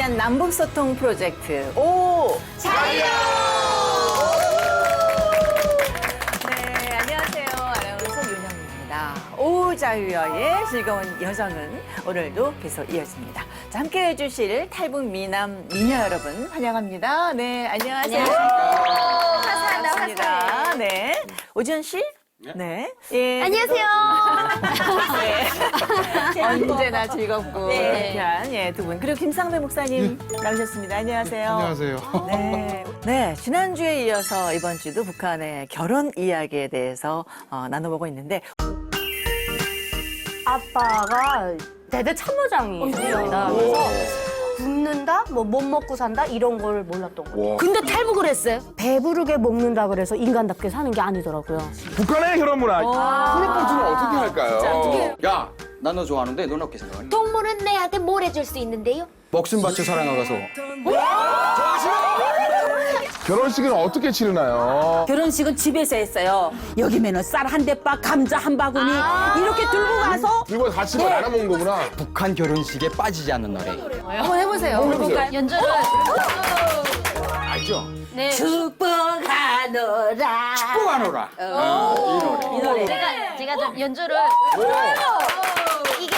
위한 남북소통 프로젝트 오 자유. 네, 안녕하세요. 아나운서 윤영입니다. 오 자유여의 즐거운 여정은 오늘도 계속 이어집니다. 자, 함께 해주실 탈북 미남 미녀 여러분 환영합니다. 네, 안녕하세요. 반갑습니다. 네, 오지연 씨. 네. 예. 안녕하세요. 네. 언제나 즐겁고 네. 유쾌한 예, 두 분. 그리고 김상배 목사님 나오셨습니다. 안녕하세요. 안녕하세요. 네. 네. 지난주에 이어서 이번 주도 북한의 결혼 이야기에 대해서 나눠보고 있는데 아빠가 대대 참모장이십니다. 그래서 굶는다, 뭐 못 먹고 산다 이런 걸 몰랐던 거예요. 근데 탈북을 했어요? 배부르게 먹는다 그래서 인간답게 사는 게 아니더라고요. 북한의 결혼 문화. 프로포즈는 어떻게 할까요? 야, 나 너 좋아하는데 넌 어떻게 생각하니? 동물은 내한테 뭘 해줄 수 있는데요? 목숨 바쳐 사랑하가서. 결혼식은 어떻게 치르나요? 결혼식은 집에서 했어요. 여기면은 쌀 한 대박, 감자 한 바구니 이렇게 들고 가서 그리고 같이 뭐 나눠 먹는 거구나. 북한 결혼식에 빠지지 않는 노래. 한번 해보세요. 해보세요. 연주를 알죠? 네. 축복하노라. 축복하노라. 이 노래. 제가 좀 연주를 이게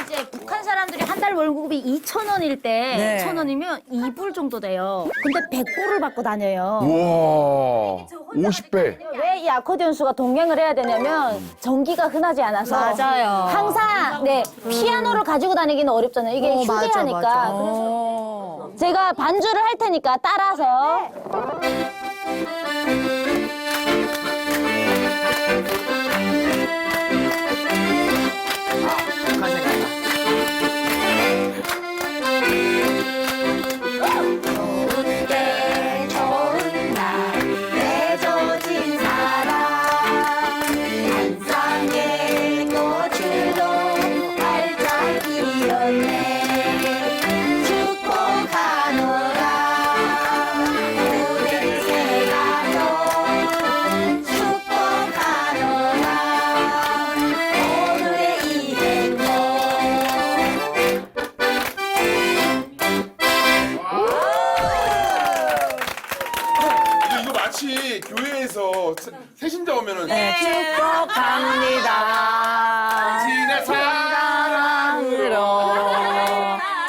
이제 북한 사람들이 한 달 월급이 2,000원일 때 네. 2,000원이면 2불 정도 돼요. 근데 100불을 받고 다녀요. 우와. 50배. 왜 이 아코디언 수가 동행을 해야 되냐면 전기가 흔하지 않아서 맞아요. 항상 네 피아노를 가지고 다니기는 어렵잖아요. 이게 휴대하니까. 맞아. 오. 제가 반주를 할 테니까 따라서. 북한 생각나. 좋은 날 맺어진 사랑 한상의 꽃으로 활짝 피었네 축복하노라 우리 새 가족 축복하노라 오늘의 이 행복 이거 마치 교회에서 새신자 오면은 네, 축복합니다. 당신의 사랑으로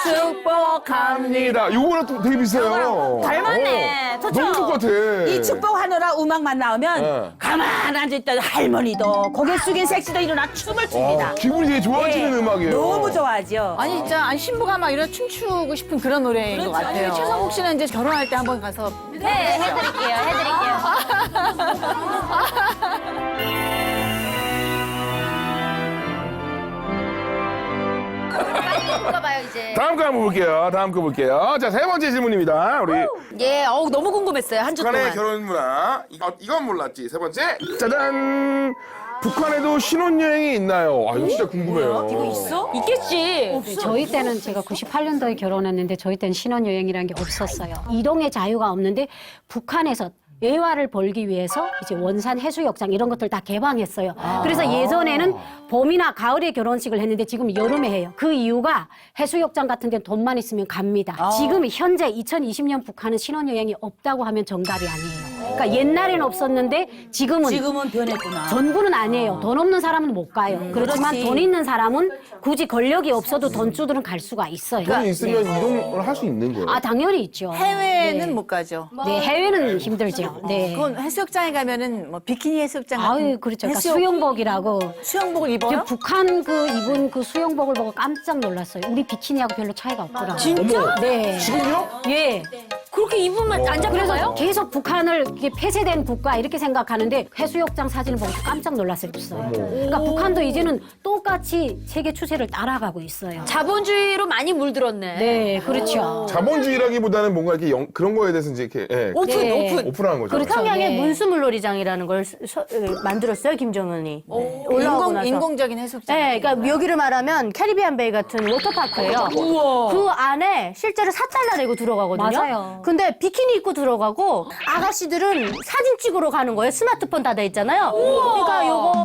축복합니다. 요거랑 또 되게 비슷해요. 닮았네. 좋죠? 너무 똑같아. 네. 이 축복하노라 음악만 나오면 네. 가만 앉아있던 할머니도 고개 숙인 섹시도 일어나 춤을 춥니다. 기분이 되게 좋아지는 네. 음악이에요. 너무 좋아하죠. 아니 진짜 신부가 막 이런 춤추고 싶은 그런 노래인 것 같아요. 최성국 씨는 이제 결혼할 때 한번 가서 네, 해드릴게요. 빨리 볼까봐요 이제. 다음 거 한번 볼게요. 다음 거 볼게요. 자, 세 번째 질문입니다. 우리 예, 너무 궁금했어요. 한 주 북한의 동안. 결혼 문화. 이건 몰랐지. 세 번째. 짜잔. 북한에도 신혼여행이 있나요? 아, 이거 진짜 궁금해요. 이거 있어? 있겠지. 저희 때는 제가 98년도에 결혼했는데 저희 때는 신혼여행이라는 게 없었어요. 이동의 자유가 없는데 북한에서 외화를 벌기 위해서 이제 원산 해수욕장 이런 것들 다 개방했어요. 그래서 예전에는 봄이나 가을에 결혼식을 했는데 지금 여름에 해요. 그 이유가 해수욕장 같은 데 돈만 있으면 갑니다. 지금 현재 2020년 북한은 신혼여행이 없다고 하면 정답이 아니에요. 그러니까 옛날에는 없었는데 지금은 변했구나. 전부는 아니에요. 돈 없는 사람은 못 가요. 그렇지만 그렇지. 돈 있는 사람은 굳이 권력이 없어도 돈주들은 갈 수가 있어요. 돈이 있으면 이동을 할 수 있는 거예요. 아, 당연히 있죠. 해외는 네. 못 가죠. 네, 해외는 힘들죠. 네. 그건 해수욕장에 가면은 뭐 비키니 해수욕장 같은 아유, 그렇죠. 그러니까 해수욕- 수영복이라고. 수영복을 입어요? 지금 북한 그 입은 그 수영복을 보고 깜짝 놀랐어요. 우리 비키니하고 별로 차이가 없더라고요. 진짜? 네. 지금요? 예. 그렇게 입으면 안 그래서 잡혀가요? 계속 북한을 이렇게 폐쇄된 국가 이렇게 생각하는데 해수욕장 사진을 보고 깜짝 놀랐어요. 그러니까 북한도 이제는 똑같이 세계 추세를 따라가고 있어요. 자본주의로 많이 물들었네. 네, 그렇죠. 자본주의라기보다는 뭔가 이렇게 그런 거에 대해서 이제 이렇게 네. 오픈한 거죠. 그렇죠. 평양에 네. 문수물놀이장이라는 걸 만들었어요, 김정은이. 올라오고 나서. 인공적인 해수욕장. 네, 그러니까 여기를 말하면 캐리비안 베이 같은 워터파크예요. 그 안에 실제로 4달러 내고 들어가거든요. 맞아요. 근데 비키니 입고 들어가고 아가씨들은 사진 찍으러 가는 거예요. 스마트폰 다 돼 있잖아요. 그러니까 요거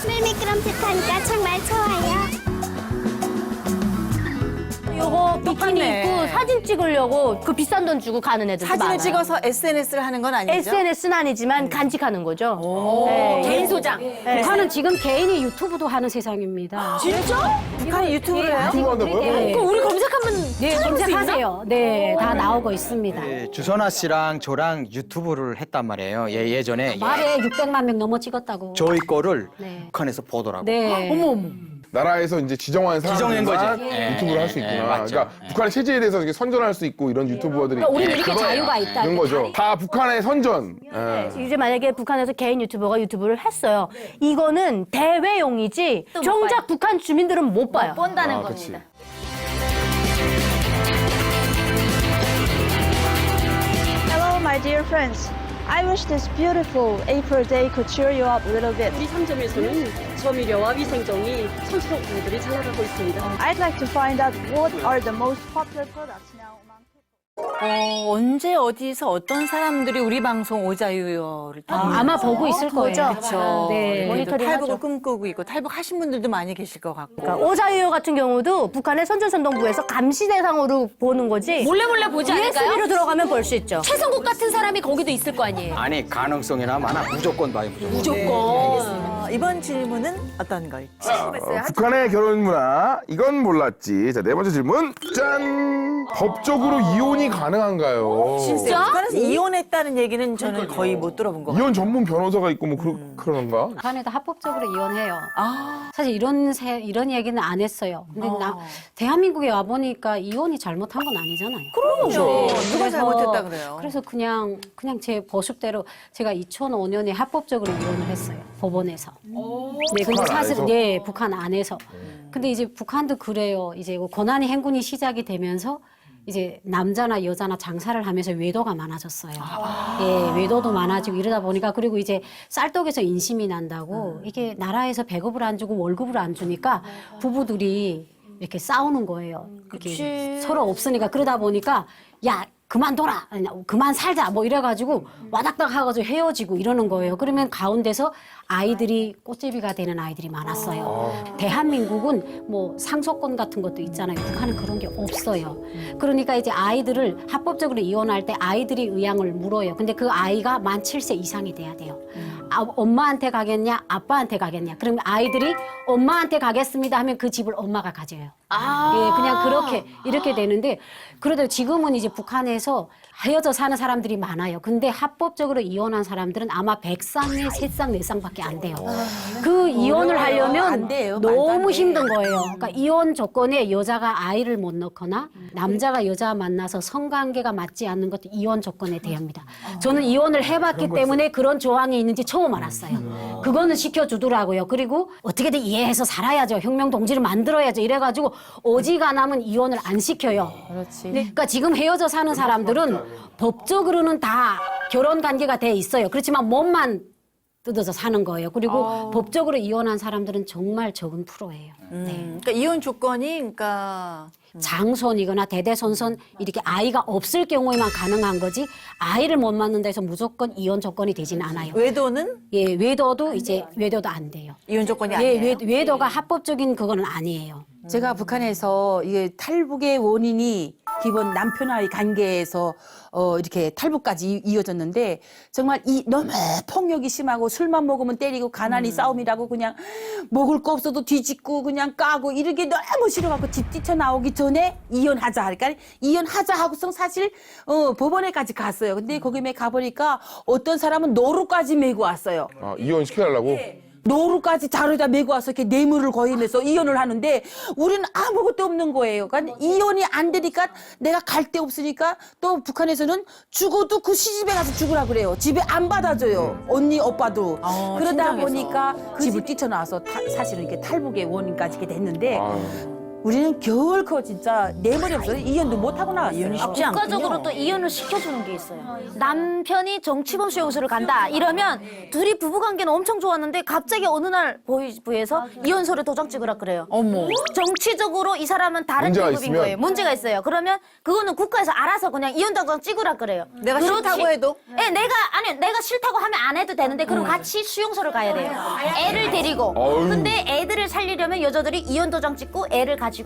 밀미끄럼 따뜻하니까 정말 좋아요. 요거 비키니 똑같네. 입고 사진 찍으려고 그 비싼 돈 주고 가는 애들 사진을 많아요. 찍어서 SNS를 하는 건 아니죠? SNS는 아니지만 간직하는 거죠. 네, 개인 소장. 네. 북한은 지금 개인이 유튜브도 하는 세상입니다. 진짜? 북한이 유튜브를 해요? 유튜브 한다고요? 네. 그럼 우리 검색하면 네, 검색하세요. 네, 다 나오고 있습니다. 네, 주선아 씨랑 저랑 유튜브를 했단 말이에요. 예전에 말에 600만 명 넘어 찍었다고. 저희 거를 네. 북한에서 보더라고. 네. 나라에서 이제 지정한 지정한 사람만 거지. 예, 유튜브를 할 수 예, 있구나. 예, 맞죠. 그러니까 예. 북한의 체제에 대해서 이렇게 선전할 수 있고 이런 유튜버들이 그러니까 우리는 이렇게 그거예요. 자유가 있다. 그런 거죠. 다 북한의 선전. 예. 이제 만약에 북한에서 개인 유튜버가 유튜브를 했어요. 이거는 대회용이지 정작 북한 주민들은 못 봐요. 본다는 그치. 겁니다. Hello, my dear friends. I wish this beautiful April day could cheer you up a little bit. 우리 상점에서는 조미료와 위생종이 손소독품들이 잘 나가고 있습니다. I'd like to find out what are the most popular products now among people. 언제 어디서 어떤 사람들이 우리 방송 오자유요를 아마 보고 있을 거예요. 그렇죠. 네. 모니터링 탈북을 하죠. 꿈꾸고 있고 탈북하신 분들도 많이 계실 것 같고. 그러니까 오자유요 같은 경우도 북한의 선전선동부에서 감시 대상으로 보는 거지. 몰래 보지 않을까요? USB로 들어가면 볼 수 있죠. 최성국 같은 사람이 거기도 있을 거 아니에요. 아니 가능성이나 많아. 무조건 봐요. 무조건. 이번 질문은 어떤 걸지? 북한의 결혼 문화 이건 몰랐지. 자, 네 번째 질문. 짠. 법적으로 이혼이 가능한가요? 진짜? 북한에서 이혼했다는 얘기는 저는 거의 못 들어본 것 같아요. 이혼 전문 변호사가 있고 뭐 그런가? 북한에도 합법적으로 이혼해요. 아, 사실 이런 얘기는 안 했어요. 근데 대한민국에 와 보니까 이혼이 잘못한 건 아니잖아요. 그럼요. 누가 그래서- 잘못했다 그래요? 그래서 그냥 제 보습대로 제가 2005년에 합법적으로 이혼을 했어요. 법원에서. 네, 근데 북한 사실 안에서? 네, 북한 안에서. 근데 이제 북한도 그래요. 이제 권한의 행군이 시작이 되면서 이제 남자나 여자나 장사를 하면서 외도가 많아졌어요. 예, 외도도 많아지고 이러다 보니까 그리고 이제 쌀떡에서 인심이 난다고 이게 나라에서 배급을 안 주고 월급을 안 주니까 부부들이 이렇게 싸우는 거예요. 이렇게 서로 없으니까 그러다 보니까 야 그만둬라, 아니, 그만 살자 뭐 이래가지고 와닥닥 해가지고 헤어지고 이러는 거예요. 그러면 가운데서 아이들이 꽃제비가 되는 아이들이 많았어요. 대한민국은 뭐 상속권 같은 것도 있잖아요. 북한은 그런 게 없어요. 그러니까 이제 아이들을 합법적으로 이혼할 때 아이들이 의향을 물어요. 근데 그 아이가 만 7세 이상이 돼야 돼요. 엄마한테 가겠냐, 아빠한테 가겠냐. 그러면 아이들이 엄마한테 가겠습니다 하면 그 집을 엄마가 가져요. 예, 그냥 이렇게 되는데 그래도 지금은 이제 북한에서 헤어져 사는 사람들이 많아요. 근데 합법적으로 이혼한 사람들은 아마 100쌍에 3쌍, 4쌍밖에 안 돼요. 그 이혼을 하려면 안 돼요. 말도 안 너무 돼. 힘든 거예요. 그러니까 이혼 조건에 여자가 아이를 못 낳거나 남자가 여자 만나서 성관계가 맞지 않는 것도 이혼 조건에 대합니다. 저는 이혼을 해봤기 때문에 그런 조항이 있는지 처음 알았어요. 그거는 시켜주더라고요. 그리고 어떻게든 이해해서 살아야죠. 혁명 동지를 만들어야죠. 이래가지고 어지간하면 이혼을 안 시켜요. 그렇지. 그러니까 지금 헤어져 사는 사람들은 법적으로는 다 결혼 관계가 돼 있어요. 그렇지만 몸만 뜯어서 사는 거예요. 그리고 법적으로 이혼한 사람들은 정말 적은 프로예요. 그러니까 이혼 조건이 그러니까 장손이거나 대대손손 이렇게 아이가 없을 경우에만 가능한 거지 아이를 못 낳는다 해서 무조건 이혼 조건이 되지는 않아요. 외도는 예, 외도도 이제 외도도 안 돼요. 이혼 조건이 예, 아니에요. 외도가 합법적인 그거는 아니에요. 제가 북한에서 이게 탈북의 원인이 기본 남편와의 관계에서 이렇게 탈북까지 이어졌는데 정말 이 너무 폭력이 심하고 술만 먹으면 때리고 가난이 싸움이라고 그냥 먹을 거 없어도 뒤집고 그냥 까고 이렇게 너무 싫어갖고 집 뛰쳐나오기 전에 이혼하자 하니까 이혼하자 하고서 사실 법원에까지 갔어요. 근데 거기에 가보니까 어떤 사람은 노루까지 메고 왔어요. 아, 이혼 시켜달라고? 노루까지 자루에다 메고 와서 이렇게 뇌물을 거행해서 이혼을 하는데 우리는 아무것도 없는 거예요. 그러니까 이혼이 안 되니까 내가 갈 데 없으니까 또 북한에서는 죽어도 그 시집에 가서 죽으라 그래요. 집에 안 받아줘요. 언니 오빠도. 그러다 친정에서. 보니까 그 집을 뛰쳐나와서 사실은 이렇게 탈북의 원인까지 이렇게 됐는데 우리는 결코 진짜 내 머리 없어서 이혼도 못 하고 나왔어요. 쉽지 않군요. 국가적으로 또 이혼을 시켜주는 게 있어요. 남편이 정치범 수용소를 간다 이러면 둘이 부부관계는 엄청 좋았는데 갑자기 어느 날 보이부에서 이혼서를 도장 찍으라 그래요. 어머. 정치적으로 이 사람은 다른 문제가 계급인 있으면? 거예요. 문제가 있어요. 그러면 그거는 국가에서 알아서 그냥 이혼 도장 찍으라 그래요. 내가 그렇지. 싫다고 해도? 네, 내가 싫다고 하면 안 해도 되는데 그럼 같이 수용소를 가야 돼요. 애를 데리고. 어휴. 근데 애들을 살리려면 여자들이 이혼 도장 찍고 애를 가지고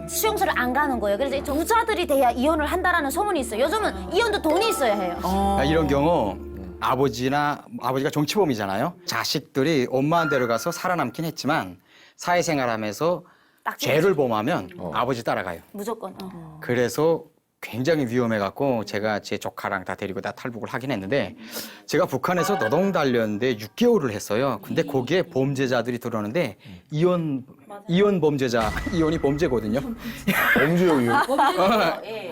수용소를 안 가는 거예요. 그래서 부자들이 돼야 이혼을 한다라는 소문이 있어요. 요즘은 이혼도 돈이 있어야 해요. 이런 경우 아버지가 정치범이잖아요. 자식들이 엄마 데려가서 살아남긴 했지만 사회생활하면서 죄를 범하면 아버지 따라가요. 무조건. 그래서 굉장히 위험해갖고 제가 제 조카랑 다 데리고 다 탈북을 하긴 했는데 제가 북한에서 노동 단련대 6개월을 했어요. 근데 거기에 범죄자들이 들어오는데 이혼 범죄자, 이혼이 범죄거든요. 범죄요, 이거.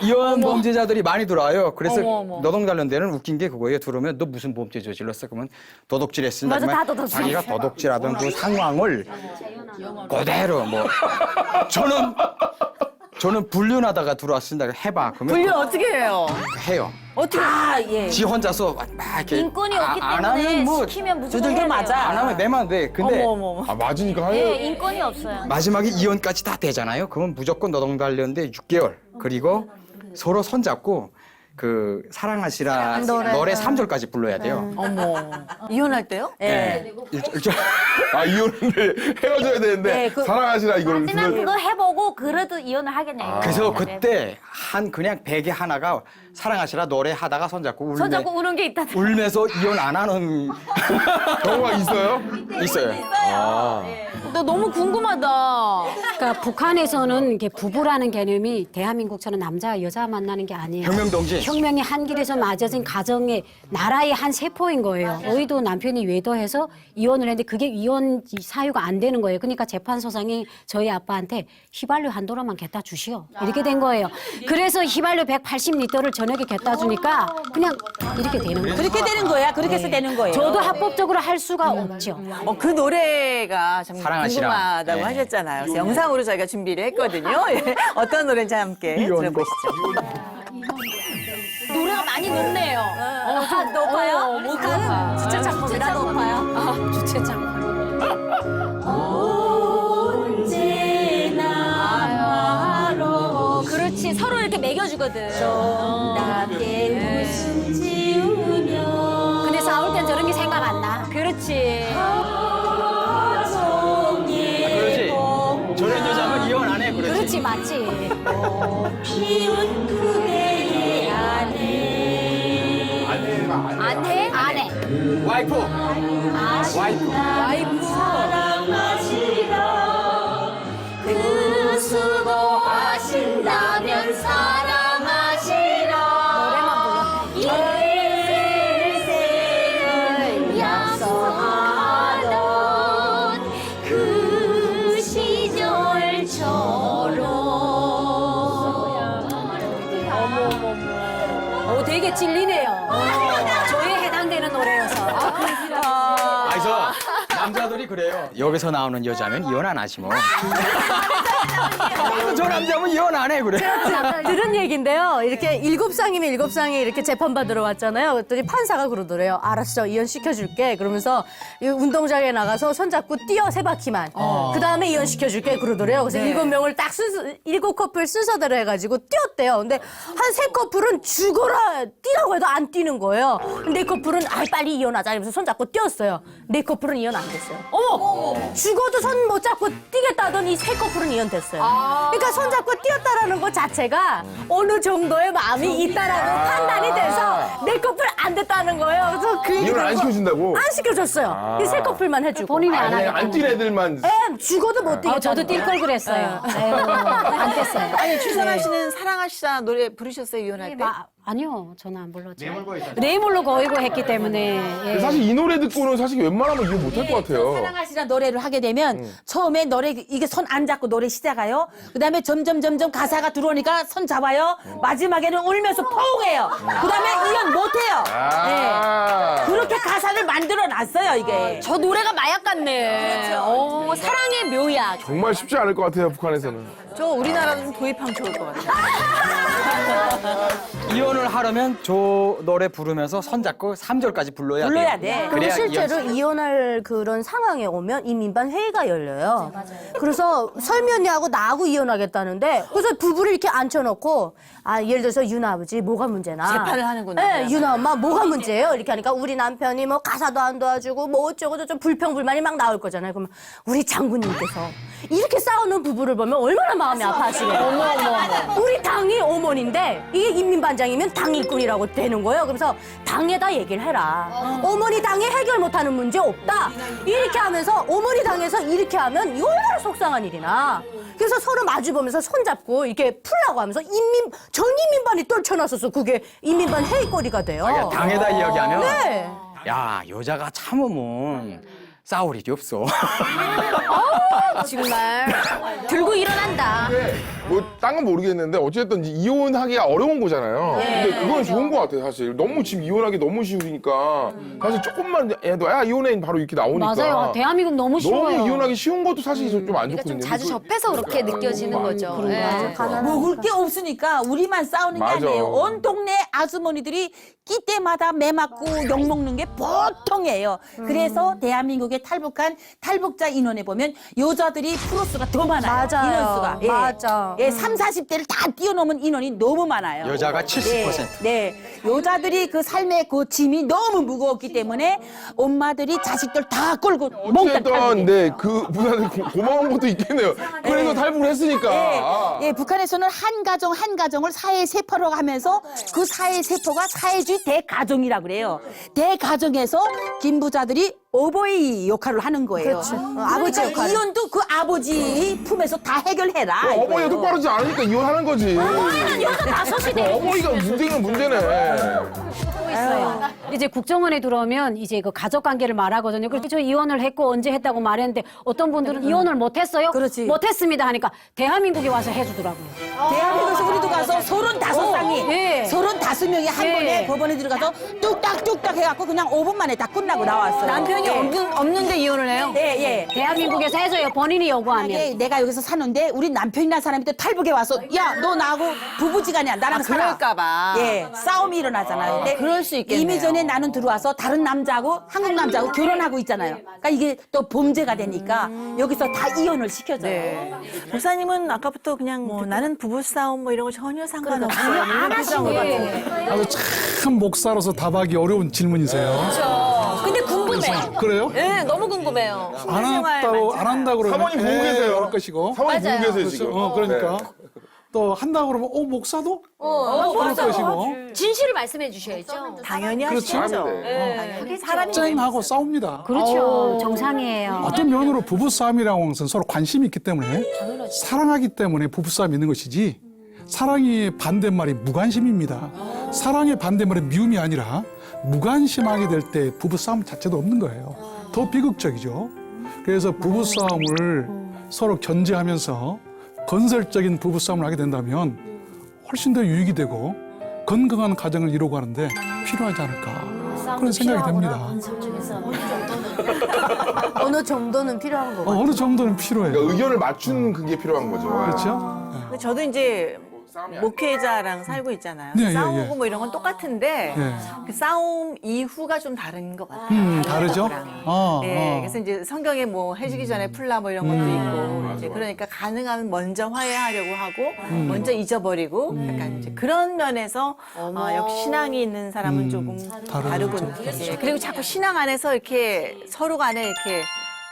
이혼 범죄자들이 많이 들어와요. 그래서 어머. 노동 단련대는 웃긴 게 그거예요. 들어오면 너 무슨 범죄 저질렀어? 그러면 도둑질했습니다. 맞아, 그러면 다 도둑질. 자기가 도둑질하던 그 상황을 그대로 뭐 저는 불륜하다가 들어왔습니다. 해봐. 그러면 불륜 어떻게 해요? 해요. 어떻게? 예. 지 혼자서 막 이렇게 인권이 없기 안 때문에 하면 뭐 시키면 무조건 두들겨 해야 돼요. 맞아. 안 하면 내만 돼. 근데 어머. 아, 맞으니까 예, 하요. 인권이 없어요. 마지막에 이혼까지 다 되잖아요. 그러면 무조건 노동 단련대 6개월. 그리고 서로 손잡고 그 사랑하시라 노래 3절까지 불러야 돼요. 어머. 이혼할 때요? 네. 아, 이혼을 헤어져야 되는데, 네, 사랑하시라 이거를. 하지만 그거 해보고 그래도 이혼을 하겠네요. 그래서 그때 그냥 베개 하나가 사랑하시라 노래 하다가 손잡고 손잡고 우는 게 있다. 울면서 이혼 안 하는 경우가 있어요? 있어요. 나 너무 궁금하다. 그러니까 북한에서는 이게 부부라는 개념이 대한민국처럼 남자와 여자 만나는 게 아니에요. 혁명동지. 혁명이 한 길에서 맞아진 가정의 나라의 한 세포인 거예요. 어이도 남편이 외도해서 이혼을 했는데 그게 이혼 사유가 안 되는 거예요. 그러니까 재판소장이 저희 아빠한테 휘발유 한 도로만 갖다 주시오. 이렇게 된 거예요. 그래서 휘발유 180리터를 저녁에 갖다 주니까 그냥 이렇게 되는 거예요. 그렇게 되는 거야. 그렇게 해서 되는 거예요. 저도 합법적으로 할 수가 없죠. 그 노래가 참 사랑하시라. 궁금하다고 네. 하셨잖아요. 그래서 영상으로 저희가 준비를 했거든요. 예. 어떤 노래인지 함께 들어보시죠. 노래가 많이 높네요. 높아요? 목은 주체창법이라 높아요. 주체장. 그렇지, 서로 이렇게 매겨주거든. 근데 싸울 땐 저런 게 생각 안 나. 그렇지. 그렇지. 저런 여자면 이혼 안 해. 그렇지, 맞지. 안 해? 안 해. 와이프. 그 수고하신다면 사랑하시라. 노래만 불러. 일생을 약속하던 그 시절처럼. 되게 찔리네요. 저에 해당되는 노래여서. 그래서 남자들이 그래요. 여기서 나오는 여자면 이혼 안 하지 뭐. 저 남자면 이혼 안 해 그래. 들은 얘기인데요. 이렇게 7쌍이면 7쌍이 이렇게 재판받으러 왔잖아요. 그랬더니 판사가 그러더래요. 알았어, 이혼시켜줄게. 그러면서 이 운동장에 나가서 손잡고 뛰어 3바퀴만. 그 다음에 이혼시켜줄게. 그러더래요. 그래서 7명을 딱 7커플 순서대로 해가지고 뛰었대요. 근데 한 3커플은 죽어라 뛰라고 해도 안 뛰는 거예요. 4커플은 빨리 이혼하자 이러면서 손잡고 뛰었어요. 4커플은 이혼 안 됐어요. 어머! 죽어도 손 못 잡고 뛰겠다 하더니 3커플은 이혼됐어요. 그러니까 손잡고 뛰었다라는 것 자체가 어느 정도의 마음이 있다라고 판단이 돼서 4커플 안 됐다는 거예요. 그래서 그 이혼을 안 시켜준다고? 안 시켜줬어요. 이 3커플만 해주고. 본인이 안 그냥 하겠다. 안 뛸 애들만. 죽어도 못 뛰겠다. 저도 뛸 걸 그랬어요. 에휴, 안 뗐어요. 아니 추선아 씨는 사랑하시라 노래 부르셨어요 이혼할 때? 아니요, 저는 안 불렀죠. 뇌물로 거이고 했기 때문에. 예. 사실 이 노래 듣고는 사실 웬만하면 이거 못할 것 같아요. 사랑하시라 노래를 하게 되면 처음에 노래 이게 손 안 잡고 노래 시작해요. 그다음에 점점 가사가 들어오니까 손 잡아요. 마지막에는 울면서 포옹해요. 그다음에 이혼 못 해요. 아. 그렇게 가사를 만들어 놔. 왔어요 이게. 저 노래가 마약 같네. 사랑의 묘약. 정말 쉽지 않을 것 같아요, 북한에서는. 저 우리나라도 좀 도입하면 좋을 것 같아요. 이혼을 하려면 저 노래 부르면서 손잡고 3절까지 불러야 돼요. 불러야 돼. 그리고 그래야 실제로 이혼할 그런 상황에 오면 이 민반 회의가 열려요. 그래서 설미 언니하고 나하고 이혼하겠다는데 그래서 부부를 이렇게 앉혀놓고 예를 들어서 유나 아버지 뭐가 문제나 재판을 하는구나. 네, 유나 엄마 뭐가 문제예요? 이렇게 하니까 우리 남편이 뭐 가사도 안 도와주고 뭐 어쩌고 저쩌고 불평불만이 막 나올 거잖아요. 그러면 우리 장군님께서 이렇게 싸우는 부부를 보면 얼마나 마음이 아파하시겠어요. 우리 당이 어머니인데 이게 인민반장이면 당 일꾼이라고 되는 거예요. 그래서 당에다 얘기를 해라. 어머니 당에 해결 못하는 문제 없다. 이렇게 하면서 어머니 당에서 이렇게 하면 이거 얼마나 속상한 일이나. 그래서 서로 마주보면서 손잡고 이렇게 풀라고 하면서 전 인민반이 떨쳐놨었어. 그게 인민반 회의거리가 돼요. 그러니까 당에다 이야기하면 네. 야 여자가 참으면 싸울 일이 없어. 정말 들고 일어난다. 뭐, 딴 건 모르겠는데, 어쨌든 이혼하기가 어려운 거잖아요. 근데 그건 좋은 것 같아요, 사실. 너무 지금 이혼하기 너무 쉬우니까. 사실 조금만 해도, 야, 이혼해. 바로 이렇게 나오니까. 맞아요. 대한민국 너무 쉬워요. 너무 이혼하기 쉬운 것도 사실 좀 안 좋거든요. 자주 접해서 그렇게 느껴지는 거죠. 예. 먹을 게 없으니까 우리만 싸우는 게 맞아. 아니에요. 온 동네 아주머니들이 끼 때마다 매 맞고 욕 먹는 게 보통이에요. 그래서 대한민국에 탈북한 탈북자 인원에 보면 여자들이 프로수가 더 많아요. 맞아요. 인원수가. 맞아. 예, 30, 40대를 다 뛰어넘은 인원이 너무 많아요. 여자가 70%. 네. 여자들이 그 삶의 그 짐이 너무 무거웠기 때문에 엄마들이 자식들 다 끌고 몽땅 어쨌든, 탈북해. 네, 그 분한테 고마운 것도 있겠네요. 그래서 탈북을 했으니까. 예, 북한에서는 한 가정 한 가정을 사회 세포로 하면서 그 사회 세포가 사회주의 대가정이라고 그래요. 대가정에서 김부자들이 오보이 역할을 하는 거예요. 그렇죠. 아버지 그러니까 역할. 이혼도 그 아버지 품에서 다 해결해라. 어머니가 이거예요. 똑바르지 않으니까 이혼하는 거지. 여자 나서시 돼. 어머니가 문제는 문제네. 이제 국정원에 들어오면 이제 그 가족 관계를 말하거든요. 그래서 저 이혼을 했고 언제 했다고 말했는데 어떤 분들은 이혼을 못 했어요? 그렇지. 못 했습니다 하니까 대한민국에 와서 해주더라고요. 대한민국에서 우리도 가서 35쌍이 예. 35명이 한 예. 번에 법원에 들어가서 뚝딱뚝딱 해갖고 그냥 5분 만에 다 끝나고 나왔어요. 남편이 예. 없는데 이혼을 해요? 예, 예. 대한민국에서 해줘요. 본인이 요구하면. 만약에 내가 여기서 사는데 우리 남편이나 사람이 또 탈북에 와서 야, 너 나하고 부부지간이야. 나랑 살아. 그럴까봐. 예, 싸움이 일어나잖아요. 근데 그럴 수 있겠네요. 이미 전에 나는 들어와서 다른 남자하고 한국 남자하고 결혼하고 있잖아요. 그러니까 이게 또 범죄가 되니까 여기서 다 이혼을 시켜줘요. 네. 목사님은 아까부터 그냥 뭐 나는 부부싸움 뭐 이런 거 전혀 상관없어요. 안 하시네. 아주 참 목사로서 답하기 어려운 질문이세요. 근데 궁금해요. 그래요? 네, 너무 궁금해요. 안 한다고 안 한다 그러면 사모님 보고 계세요. 할 것이고. 사모님 보고 계세요, 그렇죠. 지금. 그러니까 네. 또 한다 그러면 목사도 그럴 것이고. 진실을 말씀해 주셔야죠. 당연히 그렇죠. 하시죠. 네. 사람이 쨍하고 싸웁니다. 그렇죠. 정상이에요. 어떤 면으로 부부싸움이라고 하는 것은 서로 관심이 있기 때문에 사랑하기 때문에 부부싸움이 있는 것이지 사랑의 반대말이 무관심입니다. 사랑의 반대말은 미움이 아니라 무관심하게 될 때 부부싸움 자체도 없는 거예요. 더 비극적이죠. 그래서 부부싸움을 서로 견제하면서 건설적인 부부싸움을 하게 된다면 훨씬 더 유익이 되고 건강한 가정을 이루고 하는데 필요하지 않을까 그런 생각이 듭니다. 어느 정도는 필요한 거고. 어느 정도는 필요해요. 그러니까 의견을 맞추는 그게 필요한 거죠. 그렇죠? 근데 저도 이제 싸움이 목회자랑 살고 있잖아요. 네, 예, 싸우고 예. 뭐 이런 건 똑같은데 예. 그 싸움 이후가 좀 다른 것 같아요. 다르죠? 네, 그래서 이제 성경에 뭐 해지기 전에 풀라 뭐 이런 것도 있고 이제 그러니까 가능하면 먼저 화해하려고 하고 먼저 잊어버리고 약간 이제 그런 면에서 역시 신앙이 있는 사람은 조금 다르군. 예, 그리고 자꾸 신앙 안에서 이렇게 서로 간에 이렇게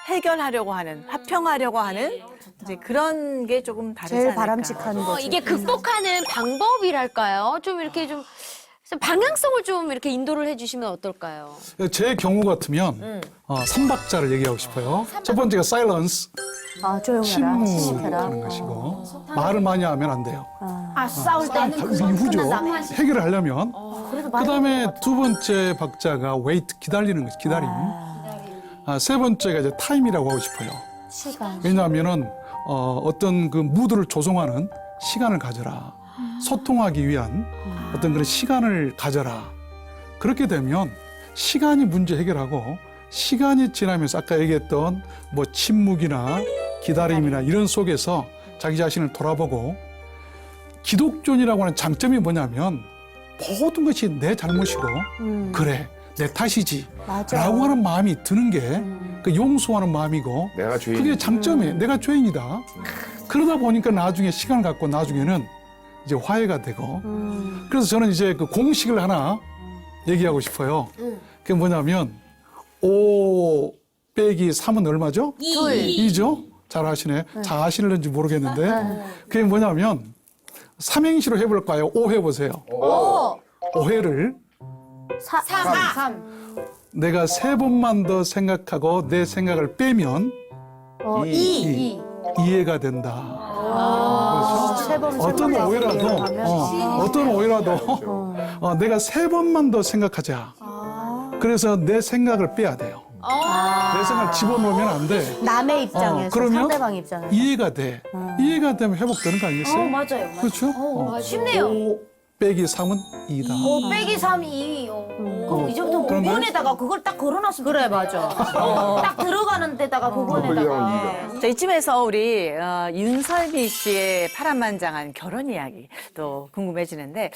해결하려고 하는 화평하려고 하는 이제 그런 게 조금 다르지 제일 않을까. 바람직한 거죠. 이게 극복하는 방법이랄까요? 좀 이렇게 좀 방향성을 좀 이렇게 인도를 해주시면 어떨까요? 제 경우 같으면 3박자를 얘기하고 싶어요. 첫 번째가 사일런스, 조용해라. 시시해라. 침묵하는 것이고 말을 많이 하면 안 돼요. 싸울 때는 이후죠. 해결을 하려면. 그다음에 두 번째 박자가 웨이트, 기다리는 거죠. 기다림. 세 번째가 이제 타임이라고 하고 싶어요. 시간. 왜냐하면은 어떤 그 무드를 조성하는 시간을 가져라. 소통하기 위한 어떤 그런 시간을 가져라. 그렇게 되면 시간이 문제 해결하고 시간이 지나면서 아까 얘기했던 뭐 침묵이나 기다림이나 이런 속에서 자기 자신을 돌아보고 기독존이라고 하는 장점이 뭐냐면 모든 것이 내 잘못이고 그래 내 탓이지 라고 하는 마음이 드는 게 그 용서하는 마음이고 내가 죄인이지. 그게 장점이에요. 내가 죄인이다. 그러다 보니까 나중에 시간을 갖고 나중에는 이제 화해가 되고 그래서 저는 이제 그 공식을 하나 얘기하고 싶어요. 그게 뭐냐면 5 빼기 3은 얼마죠? 2죠? 잘 아시네. 잘 아시는지 모르겠는데 그게 뭐냐면 삼행시로 해볼까요? 5 해보세요. 5회를 3. 내가 3번만 더 생각하고 내 생각을 빼면 2. 이해가 된다. 세번 어떤 오해라도 어떤 오해라도 내가 3번만 더 생각하자. 그래서 내 생각을 빼야 돼요. 내 생각을 집어넣으면 안 돼. 남의 입장에서 그러면 상대방 입장에서. 이해가 돼. 이해가 되면 회복되는 거 아니겠어요? 맞아요. 그렇죠? 쉽네요. 5 빼기 3은 2다. 5 빼기 3이 그럼 이제부터 그러면- 부분에다가 그걸 딱 걸어놨으면 그래, 맞아. 딱 들어가는 데다가 부분에다가 자, 이쯤에서 우리 윤설미 씨의 파란만장한 결혼 이야기 또 궁금해지는데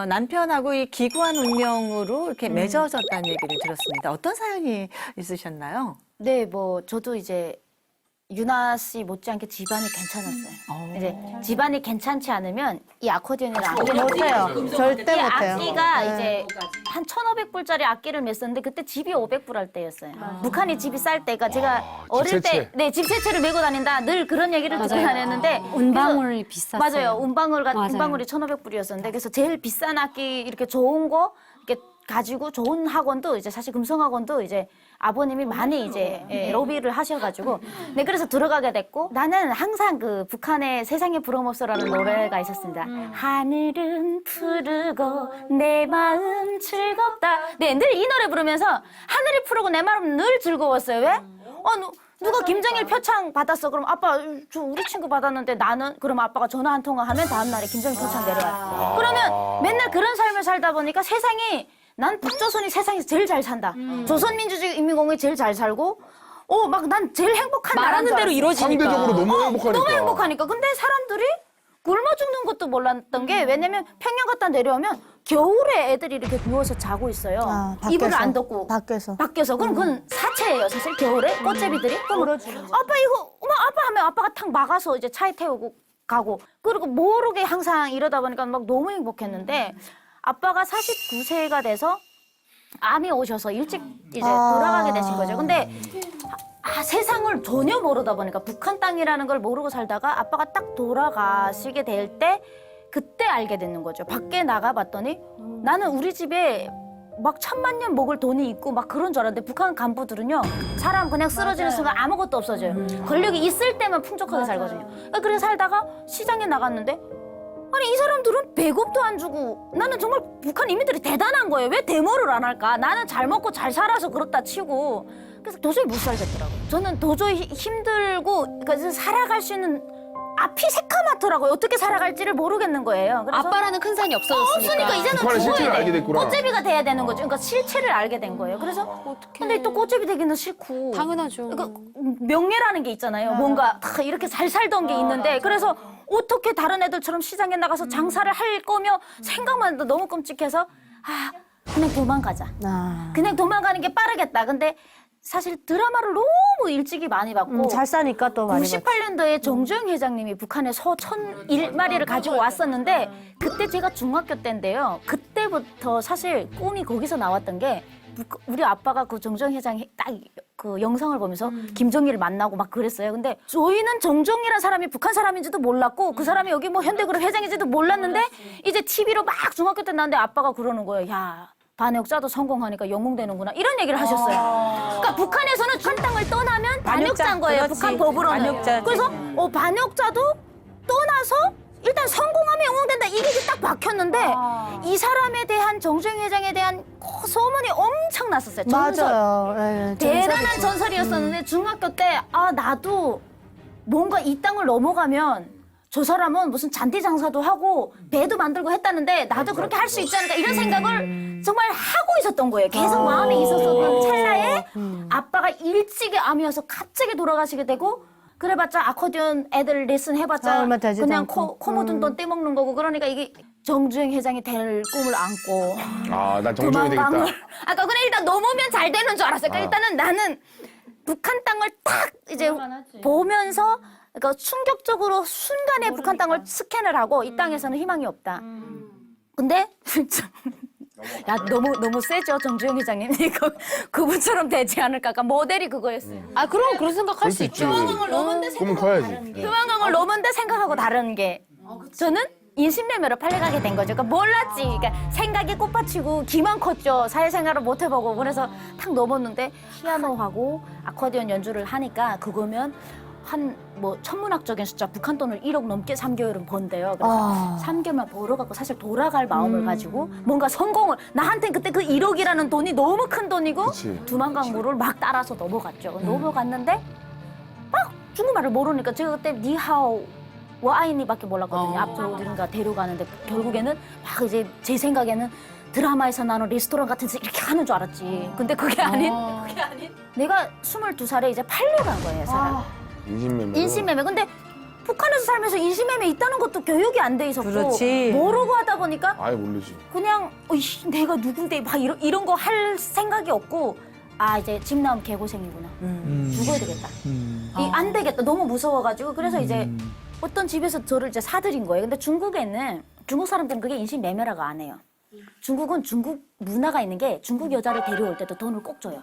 남편하고 이 기구한 운명으로 이렇게 맺어졌다는 얘기를 들었습니다. 어떤 사연이 있으셨나요? 네, 뭐 저도 이제 유나 씨 못지않게 집안이 괜찮았어요. 이제 집안이 괜찮지 않으면 이 아코디언이나 악기를 못해요. 절대 이 못해요. 악기가 이제 한 1,500불짜리 악기를 맸었는데 그때 집이 500불 할 때였어요. 북한이 집이 쌀 때가 제가 어릴 때 집세채. 집세채를 메고 다닌다 늘 그런 얘기를 듣고 다녔는데 운방울 비쌌어요. 맞아요. 운방울이 맞아요. 1,500불이었었는데 그래서 제일 비싼 악기 이렇게 좋은 거 이렇게 가지고 좋은 학원도 이제 사실 금성학원도 이제 아버님이 많이 이제 로비를 하셔가지고 네 그래서 들어가게 됐고 나는 항상 그 북한의 세상에 부러움없어라는 노래가 있었습니다. 하늘은 푸르고 내 마음 즐겁다. 네 늘 이 노래 부르면서 하늘이 푸르고 내 마음 늘 즐거웠어요. 왜? 누가 김정일 표창 받았어. 그럼 아빠 저 우리 친구 받았는데 나는 그럼 아빠가 전화 한 통화 하면 다음 날에 김정일 표창 내려와요. 그러면 맨날 그런 삶을 살다 보니까 세상이 난 북조선이 세상에서 제일 잘 산다. 조선민주주의인민공화국이 제일 잘 살고 막 난 제일 행복한 말하는 대로 이루어지니까. 상대적으로 너무 행복하니까. 너무 행복하니까. 근데 사람들이 굶어 죽는 것도 몰랐던 게 왜냐면 평양 갔다 내려오면 겨울에 애들이 이렇게 누워서 자고 있어요. 이불을 안 덮고. 밖에서. 그럼 그건 사체예요. 사실 겨울에 꽃제비들이. 그럼 아빠 이거 아빠 하면 아빠가 탁 막아서 이제 차에 태우고 가고 그리고 모르게 항상 이러다 보니까 막 너무 행복했는데 아빠가 49세가 돼서 암이 오셔서 일찍 이제 돌아가게 되신 거죠. 근데 세상을 전혀 모르다 보니까 북한 땅이라는 걸 모르고 살다가 아빠가 딱 돌아가시게 될 때 그때 알게 되는 거죠. 밖에 나가봤더니 나는 우리 집에 막 1000만 년 먹을 돈이 있고 막 그런 줄 알았는데 북한 간부들은요 사람 그냥 쓰러지는 순간 아무것도 없어져요. 권력이 있을 때만 풍족하게 살거든요. 그래서 살다가 시장에 나갔는데 아니 이 사람들은 배급도 안 주고 나는 정말 북한 이민들이 대단한 거예요. 왜 데모를 안 할까? 나는 잘 먹고 잘 살아서 그렇다 치고 그래서 도저히 못 살겠더라고요. 저는 도저히 힘들고 그래서 살아갈 수 있는 앞이 새까맣더라고요. 어떻게 살아갈지를 모르겠는 거예요. 그래서 아빠라는 큰 산이 없어졌으니까. 없으니까 이제는 북한의 실체를 죽어야 알게 돼. 됐구나. 꽃제비가 돼야 되는 거죠. 그러니까 실체를 알게 된 거예요. 그래서 근데 또 꽃제비 되기는 싫고 당연하죠. 그러니까 명예라는 게 있잖아요. 뭔가 다 이렇게 잘 살던 게 있는데 그래서 어떻게 다른 애들처럼 시장에 나가서 장사를 할 거며 생각만 해도 너무 끔찍해서 그냥 도망가자. 그냥 도망가는 게 빠르겠다. 근데 사실 드라마를 너무 일찍이 많이 봤고 잘 사니까 또 많이 봤지. 98년도에 정주영 회장님이 북한에 소 1,001마리를 가지고 왔었는데 그때 제가 중학교 때인데요. 그때부터 사실 꿈이 거기서 나왔던 게 우리 아빠가 그 정주영 회장이 딱 그 영상을 보면서 김정일을 만나고 막 그랬어요. 근데 저희는 정주영이라는 사람이 북한 사람인지도 몰랐고 그 사람이 여기 뭐 현대그룹 회장인지도 몰랐는데 이제 TV로 막 중학교 때 나왔는데 아빠가 그러는 거예요. 야. 반역자도 성공하니까 영웅되는구나 이런 얘기를 하셨어요. 그러니까 북한에서는 한 땅을 떠나면 반역자인 거예요. 그렇지. 북한 법으로는. 반역자지. 그래서 반역자도 떠나서 일단 성공하면 영웅된다 이게 딱 박혔는데 이 사람에 대한 정주영 회장에 대한 소문이 엄청 났었어요. 전설. 맞아요. 대단한 전설이었었는데 중학교 때 나도 뭔가 이 땅을 넘어가면 저 사람은 무슨 잔디 장사도 하고 배도 만들고 했다는데 나도 그렇게 할 수 있지 않을까 이런 생각을 정말 하고 있었던 거예요. 계속 마음에 있었던 찰나에 아빠가 일찍이 암이 와서 갑자기 돌아가시게 되고 그래봤자 아코디언 애들 레슨 해봤자 얼마 되지도 그냥 않고. 코 묻은 돈 떼먹는 거고 그러니까 이게 정주행 회장이 될 꿈을 안고 아, 난 정정이 되겠다. 아까 그냥 일단 넘으면 잘 되는 줄 알았어요. 그러니까 일단은 나는 북한 땅을 딱 이제 보면서 그러니까 충격적으로 순간에 북한 땅을 스캔을 하고 이 땅에서는 희망이 없다. 근데 야 너무 세죠 정주영 회장님 이거 그분처럼 되지 않을까? 그러니까 모델이 그거였어요. 아, 그럼 그런 생각할 수 있죠. 희망을 넘은데 꿈은 커야지. 희망을 넘은데 생각하고 다른 게 저는 인신매매로 팔려가게 된 거죠. 그러니까 몰랐지. 그러니까 생각이 꽃받치고 기만 컸죠. 사회생활을 못 해보고 그래서 탁 넘었는데 피아노하고 아코디언 연주를 하니까 그거면 한 뭐 천문학적인 숫자 북한 돈을 1억 넘게 3개월은 번대요. 그래서 3개월만 벌어갖고 사실 돌아갈 마음을 가지고 뭔가 성공을 나한텐 그때 그 1억이라는 돈이 너무 큰 돈이고 그치. 두만강물을 막 따라서 넘어갔죠. 넘어갔는데 막 중국말을 모르니까 제가 그때 니하오 와아이니밖에 몰랐거든요. 앞으로 어딘가 데려가는데 결국에는 막 이제 제 생각에는 드라마에서 나오는 레스토랑 같은 데서 이렇게 하는 줄 알았지. 근데 그게 아닌 내가 22살에 이제 팔려간 거예요, 사람. 인신매매. 인신매매. 근데 북한에서 살면서 인신매매 있다는 것도 교육이 안 돼 있었고 그렇지. 모르고 하다 보니까 아예 모르지. 그냥 어이씨, 내가 누군데 막 이런 거 할 생각이 없고 아 이제 집 나오면 개고생이구나. 죽어야 되겠다. 안 되겠다. 너무 무서워가지고 그래서 이제 어떤 집에서 저를 이제 사들인 거예요. 근데 중국에는 중국 사람들은 그게 인신매매라고 안 해요. 중국은 중국 문화가 있는 게 중국 여자를 데려올 때도 돈을 꼭 줘요.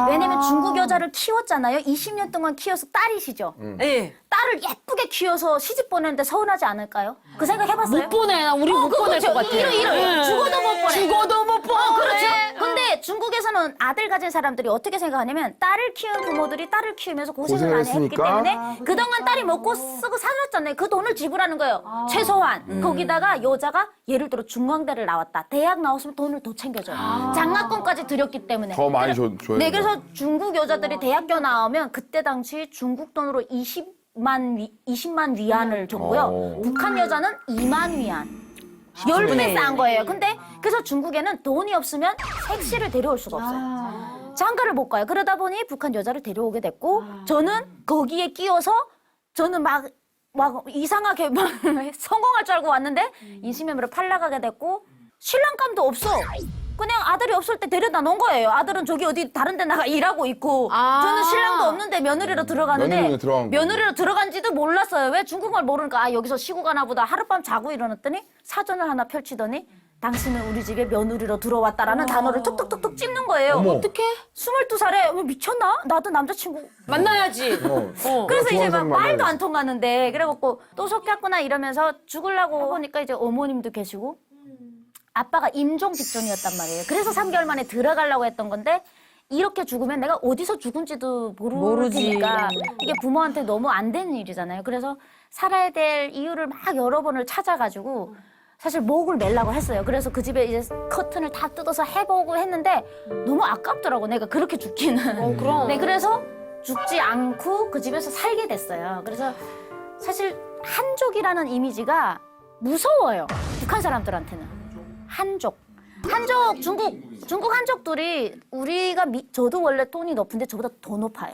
왜냐면 중국 여자를 키웠잖아요. 20년 동안 키워서 딸이시죠. 예. 딸을 예쁘게 키워서 시집 보내는데 서운하지 않을까요? 그 생각 해봤어요? 못 보내. 우리 못 보낼 것 같아. 이러. 죽어도 못 보내. 죽어도 못 보내. 그렇죠. 근데 중국에서는 아들 가진 사람들이 어떻게 생각하냐면 딸을 키운 부모들이 딸을 키우면서 고생을 많이 했기 고생했으니까. 때문에 그동안 딸이 먹고 쓰고 살았잖아요. 그 돈을 지불하는 거예요. 최소한. 거기다가 여자가 예를 들어 중앙대를 나왔다. 대학 나왔으면 돈을 더 챙겨줘요. 장학금까지 드렸기 때문에. 더 많이 줘야 네, 된다. 그래서 중국 여자들이 대학교 나오면 그때 당시 중국 돈으로 20만 위안을 줬고요. 북한 여자는 2만 위안. 10배 싼 거예요. 근데 그래서 중국에는 돈이 없으면 색시를 데려올 수가 없어요. 장가를 못 가요. 그러다 보니 북한 여자를 데려오게 됐고 저는 거기에 끼어서 저는 막 이상하게 막 성공할 줄 알고 왔는데 인신매매로 팔려가게 됐고 신랑감도 없어. 그냥 아들이 없을 때 데려다 놓은 거예요. 아들은 저기 어디 다른 데 나가 일하고 있고 저는 신랑도 없는데 며느리로 들어가는데 며느리로 들어간 거예요. 며느리로 들어간지도 몰랐어요. 왜 중국말 모르니까 여기서 쉬고 가나 보다. 하룻밤 자고 일어났더니 사전을 하나 펼치더니 당신은 우리 집에 며느리로 들어왔다라는 단어를 툭툭툭툭 찝는 거예요. 어머. 어떻게? 22살에 미쳤나? 나도 남자친구 만나야지. 그래서 이제 막 좋아하는 사람 말도 만나야지. 안 통하는데 그래갖고 또 섞였구나 이러면서 죽으려고 보니까 이제 어머님도 계시고 아빠가 임종 직전이었단 말이에요. 그래서 3개월 만에 들어가려고 했던 건데 이렇게 죽으면 내가 어디서 죽은지도 모르니까 이게 부모한테 너무 안 되는 일이잖아요. 그래서 살아야 될 이유를 막 여러 번을 찾아가지고 사실 목을 매려고 했어요. 그래서 그 집에 이제 커튼을 다 뜯어서 해보고 했는데 너무 아깝더라고. 내가 그렇게 죽기는. 그럼. 네, 그래서 죽지 않고 그 집에서 살게 됐어요. 그래서 사실 한족이라는 이미지가 무서워요. 북한 사람들한테는. 한족, 중국 한족들이 우리가 저도 원래 돈이 높은데 저보다 더 높아요.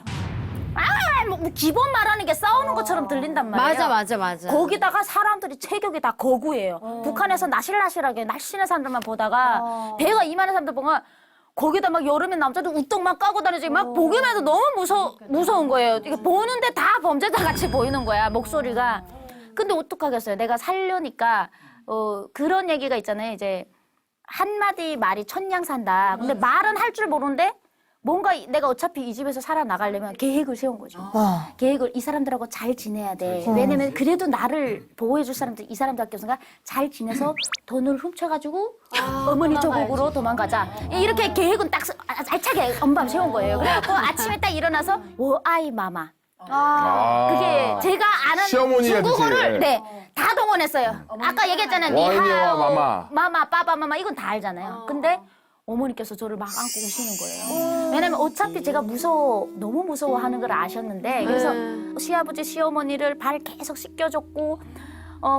뭐 기본 말하는 게 싸우는 것처럼 들린단 말이에요. 맞아. 거기다가 사람들이 체격이 다 거구예요. 북한에서 나실나실하게 날씬한 사람들만 보다가 배가 이만한 사람들 보면 거기다 막 여름에 남자들 우떡만 까고 다니지 막 보기만 해도 너무 무서운 거예요. 이게 보는데 다 범죄자 같이 보이는 거야, 목소리가. 근데 어떡하겠어요. 내가 살려니까 그런 얘기가 있잖아요. 이제 한마디 말이 천냥 산다. 근데 말은 할 줄 모르는데 뭔가 내가 어차피 이 집에서 살아나가려면 계획을 세운 거죠. 계획을 이 사람들하고 잘 지내야 돼. 왜냐면 그래도 나를 보호해줄 사람들, 이 사람들밖에 없으니까 잘 지내서 돈을 훔쳐가지고 어머니 조국으로 도망가자. 이렇게 계획은 딱 알차게 엄밤 세운 거예요. 그래갖고 아침에 딱 일어나서 워아이 마마. 그게 제가 아는 시어머니가 중국어를 되지. 다 동원했어요. 아까 얘기했잖아요. 와인이와 니하오, 마마. 빠바, 마마 이건 다 알잖아요. 근데 어머니께서 저를 막 안고 우시는 거예요. 왜냐면 어차피 제가 너무 무서워하는 걸 아셨는데 그래서 시아버지, 시어머니를 발 계속 씻겨줬고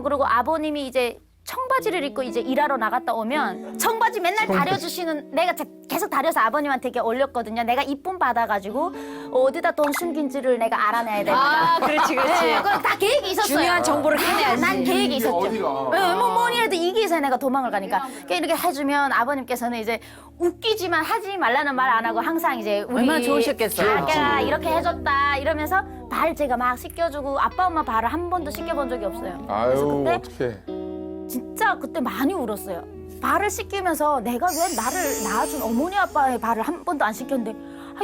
그리고 아버님이 이제 청바지를 입고 이제 일하러 나갔다 오면 청바지 맨날 다려주시는 내가 계속 다려서 아버님한테 이렇게 올렸거든요. 내가 이쁨 받아가지고 어디다 돈 숨긴지를 내가 알아내야 되니까. 그렇지, 그렇지. 네, 그럼 다 계획이 있었어요. 중요한 정보를 캐내야지. 난 계획이 있었죠. 어디가? 네, 뭐니 해도 이기 위해서 내가 도망을 가니까. 그러니까 이렇게 해주면 아버님께서는 이제 웃기지만 하지 말라는 말 안 하고 항상 이제 우리 얼마나 좋으셨겠어요. 자기야 이렇게 해줬다 이러면서 발 제가 막 씻겨주고 아빠 엄마 발을 한 번도 씻겨본 적이 없어요. 그래서 아유, 그때 어떡해. 진짜 그때 많이 울었어요. 발을 씻기면서 내가 왜 나를 낳아준 어머니 아빠의 발을 한 번도 안 씻겼는데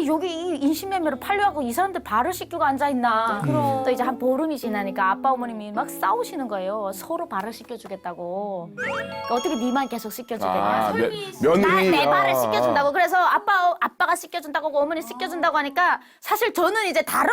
여기 이 인신매매로 팔려고 이 사람들 발을 씻기고 앉아있나. 또 이제 한 보름이 지나니까 아빠 어머님이 막 싸우시는 거예요. 서로 발을 씻겨주겠다고. 그러니까 어떻게 니만 계속 씻겨주겠냐. 아, 며느리. 내 발을 씻겨준다고. 그래서 아빠가 씻겨준다고 하고 어머니 씻겨준다고 하니까 사실 저는 이제 다른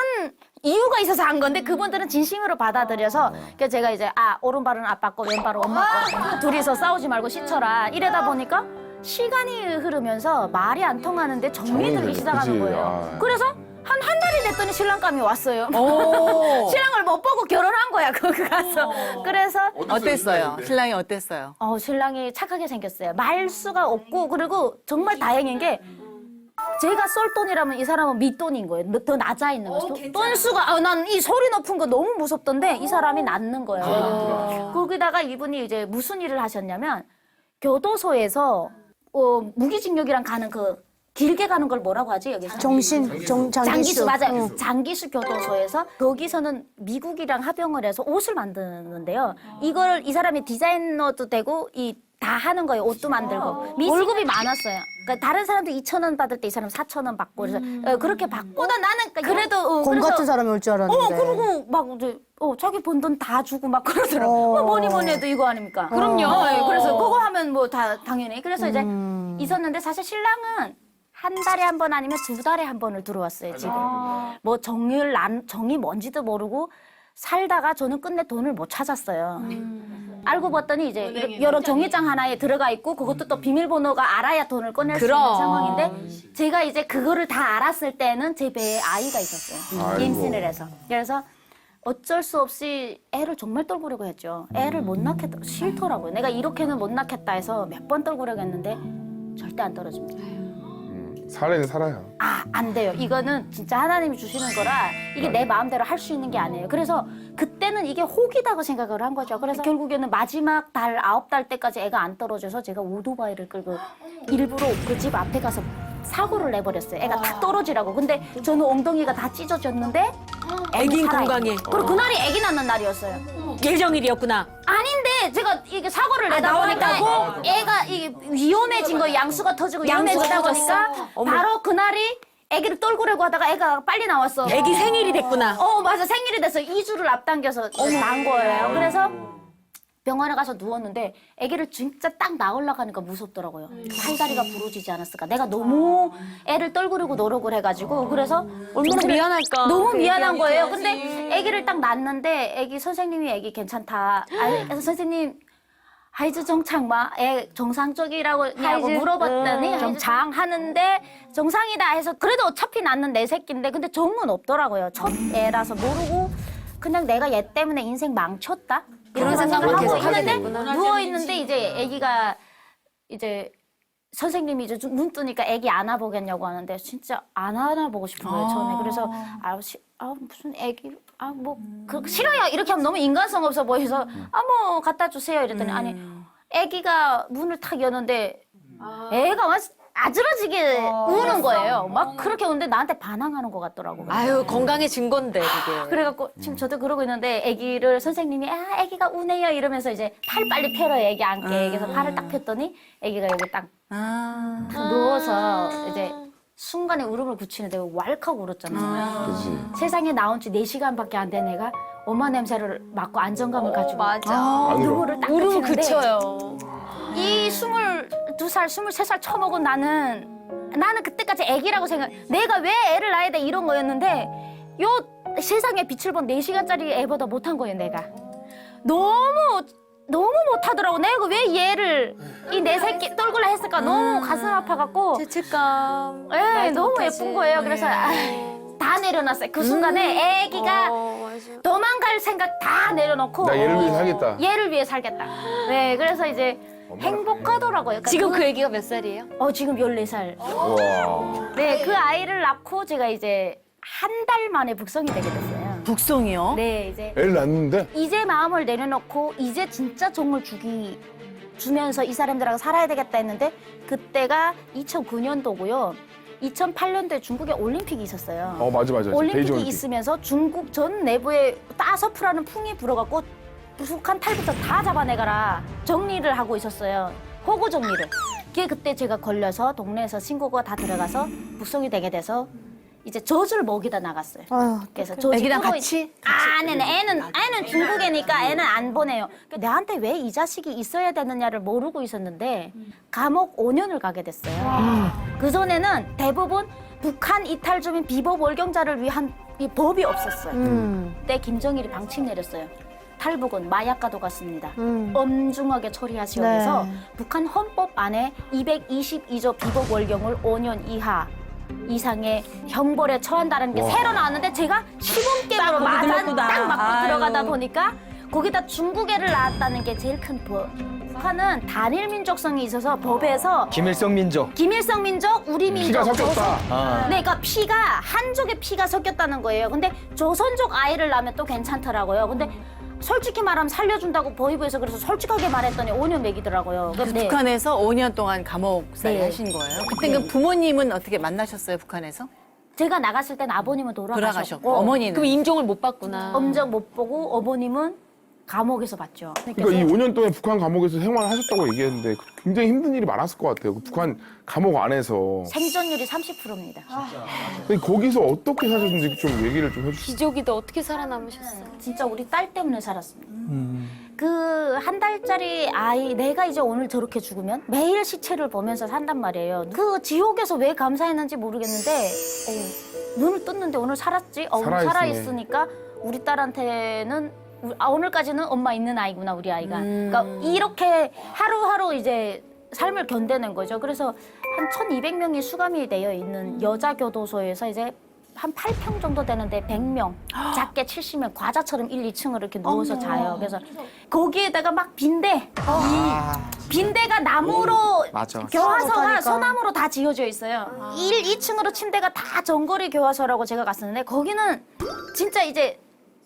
이유가 있어서 한 건데 그분들은 진심으로 받아들여서 그래서 제가 이제 오른발은 아빠 거 왼발은 엄마 거 둘이서 싸우지 말고 씻어라 이러다 보니까 시간이 흐르면서 말이 안 통하는데 정이 들기 시작하는 그치. 거예요. 그래서 한 달이 됐더니 신랑감이 왔어요. 신랑을 못 보고 결혼한 거야 거기 가서. 그래서 어땠어요? 신랑이 어땠어요? 신랑이 착하게 생겼어요. 말수가 없고 그리고 정말 다행인 게 제가 쏠 돈이라면 이 사람은 밑돈인 거예요. 더 낮아 있는 거예요. 돈수가 난 이 소리 높은 거 너무 무섭던데 이 사람이 낮는 거예요. 거기다가 이분이 이제 무슨 일을 하셨냐면 교도소에서 무기징역이랑 가는 그 길게 가는 걸 뭐라고 하지 여기서? 장기수 맞아요. 장기수 교도소에서 거기서는 미국이랑 합병을 해서 옷을 만드는데요. 이걸 이 사람이 디자이너도 되고 다 하는 거예요. 옷도 만들고. 월급이 많았어요. 그러니까 다른 사람도 2,000원 받을 때 이 사람 4,000원 받고 그래서 그렇게 받고 나는 그래도 공 같은 사람이 올 줄 알았는데. 그리고 막 이제 자기 번 돈 다 주고 막 그러더라고. 뭐니 해도 이거 아닙니까? 그럼요. 그래서 그거 하면 뭐 다 당연히. 그래서 이제 있었는데 사실 신랑은 한 달에 한 번 아니면 2달에 한 번을 들어왔어요, 지금. 뭐 정이 뭔지도 모르고 살다가 저는 끝내 돈을 못 찾았어요. 알고 봤더니 이제 이런 종이장 하나에 들어가 있고 그것도 또 비밀번호가 알아야 돈을 꺼낼 수 있는 상황인데 제가 이제 그거를 다 알았을 때는 제 배에 아이가 있었어요. 임신을 해서. 그래서 어쩔 수 없이 애를 정말 떨구려고 했죠. 애를 못 낳겠다. 싫더라고요. 내가 이렇게는 못 낳겠다 해서 몇 번 떨구려고 했는데 절대 안 떨어집니다. 살아는 살아요. 안 돼요. 이거는 진짜 하나님이 주시는 거라 이게 내 마음대로 할 수 있는 게 아니에요. 그래서 그때는 이게 혹이다고 생각을 한 거죠. 그래서 결국에는 마지막 9달 때까지 애가 안 떨어져서 제가 오토바이를 끌고 일부러 그 집 앞에 가서 사고를 내버렸어요. 애가 탁 떨어지라고. 근데 저는 엉덩이가 다 찢어졌는데 애긴 건강해. 그리고 그날이 애기 낳는 날이었어요. 예정일이었구나. 아닌데 제가 이게 사고를 내다 보니까 애가 이게 위험해진 거예요. 양수가 터지고 위험해지다 보니까 바로 그날이 애기를 떨구려고 하다가 애가 빨리 나왔어. 애기 생일이 됐구나. 맞아. 생일이 돼서 2주를 앞당겨서 난 거예요. 그래서 병원에 가서 누웠는데 아기를 진짜 딱 낳으려고 하니까 무섭더라고요. 팔다리가 부러지지 않았을까. 내가 너무 애를 떨구려고 노력을 해가지고 그래서 얼마나 미안할까. 너무 미안한 거예요. 근데 아기를 딱 낳았는데 선생님이 아기 괜찮다. 그래서 선생님 하이즈 정상마 애 정상적이라고 물어봤더니 정상 하는데 정상이다 해서 그래도 어차피 낳는 내 새끼인데 근데 정은 없더라고요. 첫 애라서 모르고 그냥 내가 얘 때문에 인생 망쳤다. 이런 생각을 하고 있는데 누워 있는데 이제 아기가 이제 선생님이 이제 눈 뜨니까 아기 안아보겠냐고 하는데 진짜 안 안아보고 싶은 거예요 처음에. 그래서 무슨 아기 뭐 싫어요 이렇게 하면 너무 인간성 없어 보여서 뭐 갖다 주세요 이랬더니 아니 아기가 문을 탁 여는데 애가 막 아즈러지게 우는 거예요. 막 그렇게 우는데 나한테 반항하는 것 같더라고. 아유 건강해진 건데 그게. 그래갖고 지금 저도 그러고 있는데 아기를 선생님이 아기가 우네요 이러면서 이제 팔 빨리 펴라요 아기 안게. 그래서 팔을 딱 폈더니 아기가 여기 딱 누워서 이제 순간에 울음을 굳히는데 왈칵 울었잖아요. 그렇지. 세상에 나온 지 4시간밖에 안 된 애가 엄마 냄새를 맡고 안정감을 가지고 눈물을 딱 울음 그치는데 그쳐요. 이 22살, 23살 처먹은 나는 그때까지 애기라고 내가 왜 애를 낳아야 돼 이런 거였는데 요 세상에 빛을 본 4시간짜리 애보다 못한 거예요 내가. 너무 못하더라고. 내가 왜 얘를 이 내 새끼 떨굴라 했을까 너무 가슴 아파갖고 죄책감. 너무 예쁜 거예요. 그래서 다 내려놨어요. 그 순간에 애기가 도망갈 생각 다 내려놓고 나 얘를 위해 살겠다. 얘를 위해 살겠다. 네, 그래서 이제 행복하더라고요. 그러니까 지금 그 애기가 몇 살이에요? 지금 14살. 와. 네, 그 아이를 낳고 제가 이제 한 달 만에 북성이 되게 됐어요. 북송이요? 네, 이제 애를 낳는데 이제 마음을 내려놓고 이제 진짜 정을 주면서 이 사람들하고 살아야 되겠다 했는데 그때가 2009년도고요. 2008년도에 중국에 올림픽이 있었어요. 맞아. 베이징 올림픽이 올림픽. 있으면서 중국 전 내부에 따서프라는 풍이 불어갖고 북한 탈북자 다 잡아내가라 정리를 하고 있었어요. 호구 정리를. 그때 제가 걸려서 동네에서 신고가 다 들어가서 북송이 되게 돼서 이제 젖을 먹이다 나갔어요. 그래서 젖이 애기랑 끓어 같이? 애는 중국애니까 애는 안 보내요. 나한테 왜 이 자식이 있어야 되느냐를 모르고 있었는데 감옥 5년을 가게 됐어요. 그 전에는 대부분 북한 이탈 주민 비법 월경자를 위한 이 법이 없었어요. 그때 김정일이 방침 내렸어요. 탈북은 마약과도 같습니다. 엄중하게 처리하시오 해서 북한 헌법 안에 222조 비법 월경을 5년 이상의 형벌에 처한다는 게 새로 나왔는데 제가 시범게임으로 딱 맞고 들어가다 보니까 거기다 중국애를 낳았다는 게 제일 큰 법. 북한은 단일 민족성이 있어서 법에서 김일성 민족. 김일성 민족, 우리 민족, 피가 섞였다. 네, 그러니까 피가 한족의 피가 섞였다는 거예요. 근데 조선족 아이를 낳으면 또 괜찮더라고요. 근데 솔직히 말하면 살려준다고 보이부에서 그래서 솔직하게 말했더니 5년 먹이더라고요. 네. 북한에서 5년 동안 감옥살이 네. 하신 거예요? 그때 그 부모님은 어떻게 만나셨어요, 북한에서? 제가 나갔을 땐 아버님은 돌아가셨고 돌아가셨고, 어머니는? 그럼 인종을 못 봤구나. 엄정 못 보고 어머님은 감옥에서 봤죠. 그러니까 이 5년 동안 북한 감옥에서 생활하셨다고 얘기했는데 굉장히 힘든 일이 많았을 것 같아요. 그 북한 감옥 안에서. 생존율이 30%입니다. 거기서 어떻게 사셨는지 좀 얘기를 좀 해주세요. 기저귀도 어떻게 살아남으셨어요? 진짜 우리 딸 때문에 살았습니다. 그 한 달짜리 아이 내가 이제 오늘 저렇게 죽으면 매일 시체를 보면서 산단 말이에요. 그 지옥에서 왜 감사했는지 모르겠는데 눈을 떴는데 오늘 살았지? 살아있으네. 살아있으니까 우리 딸한테는 오늘까지는 엄마 있는 아이구나 우리 아이가. 그러니까 이렇게 하루하루 이제 삶을 견뎌낸 거죠. 그래서 한 1,200명이 수감이 되어 있는 여자 교도소에서 이제 한 8평 정도 되는데 100명, 작게 70명, 과자처럼 1, 2층을 이렇게 누워서 자요. 그래서 거기에다가 막 빈대가 나무로 맞아. 교화소가 소나무로 다 지어져 있어요. 1, 2층으로 침대가 다 정거리 교화소라고 제가 갔었는데 거기는 진짜 이제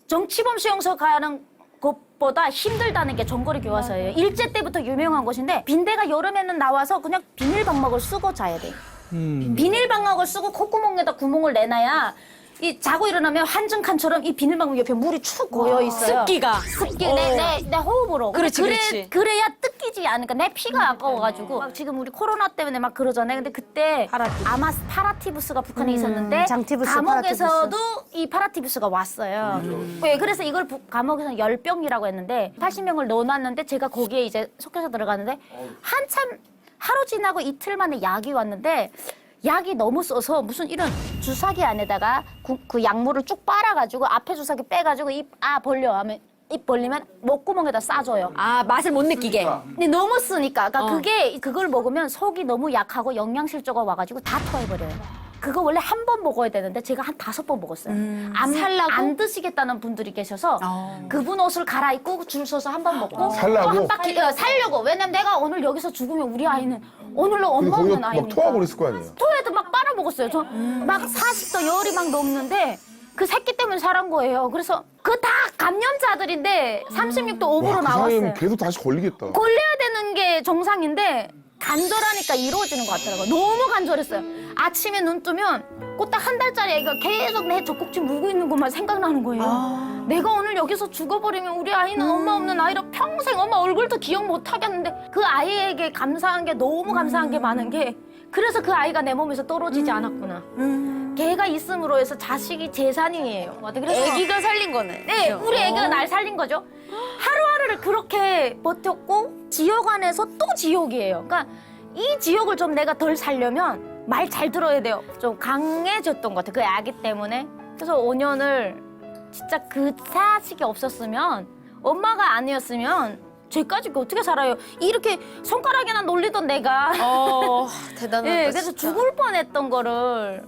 정치범 수용소 가는 것보다 힘들다는 게 정거리 교화소예요. 일제 때부터 유명한 곳인데 빈대가 여름에는 나와서 그냥 비닐방막을 쓰고 자야 돼요. 비닐방막을 쓰고 콧구멍에다 구멍을 내놔야 이 자고 일어나면 한증칸처럼 이 비닐방막 옆에 물이 축 고여 있어요. 습기가. 내 호흡으로. 그렇지, 그렇지. 그래야 뜯기지 않으니까 내 피가 아까워가지고 막 지금 우리 코로나 때문에 막 그러잖아요. 근데 그때 아마 파라티부스가 북한에 있었는데 장티부스, 감옥에서도 이 파라티부스가 왔어요. 네, 그래서 이걸 감옥에서는 열병이라고 했는데 80명을 넣어놨는데 제가 거기에 이제 속해서 들어갔는데 한참 하루 지나고 이틀 만에 약이 왔는데 약이 너무 써서 무슨 이런 주사기 안에다가 그 약물을 쭉 빨아가지고 앞에 주사기 빼가지고 입 벌려 하면 입 벌리면 목구멍에다 싸줘요. 아, 맛을 못 느끼게. 근데 너무 쓰니까 그러니까 그걸 먹으면 속이 너무 약하고 영양실조가 와가지고 다 토해버려요. 그거 원래 한 번 먹어야 되는데 제가 한 5번 먹었어요. 안 드시겠다는 분들이 계셔서 그분 옷을 갈아입고 줄 서서 한 번 먹고 살라고? 또 한 바퀴 살려고. 왜냐면 내가 오늘 여기서 죽으면 우리 아이는 오늘로 엄마 거기가 없는 막 아이니까. 토하버렸을 거 아니에요. 토해도 막 빨아먹었어요. 저 막 40도 열이 막 넘는데 그 새끼 때문에 살은 거예요. 그래서 그 다 감염자들인데 36도 5부로 그 나왔어요. 사이면 계속 다시 걸리겠다. 걸려야 되는 게 정상인데 간절하니까 이루어지는 것 같더라고요. 너무 간절했어요. 아침에 눈 뜨면 꼭 딱 한 달짜리 애가 계속 내 젖꼭지 물고 있는 것만 생각나는 거예요. 내가 오늘 여기서 죽어버리면 우리 아이는 엄마 없는 아이로 평생 엄마 얼굴도 기억 못 하겠는데 그 아이에게 감사한 게 너무 감사한 게 많은 게 그래서 그 아이가 내 몸에서 떨어지지 않았구나. 걔가 있음으로 해서 자식이 재산이에요. 그래서 애기가 살린 거네. 네, 우리 애기가 날 살린 거죠. 하루하루를 그렇게 버텼고 지옥 안에서 또 지옥이에요. 그러니까 이 지옥을 좀 내가 덜 살려면 말 잘 들어야 돼요. 좀 강해졌던 것 같아요. 그 아기 때문에. 그래서 5년을 진짜 그 자식이 없었으면 엄마가 아니었으면 쟤까지 어떻게 살아요? 이렇게 손가락이나 놀리던 내가 대단하다. 네, 그래서 죽을 뻔했던 거를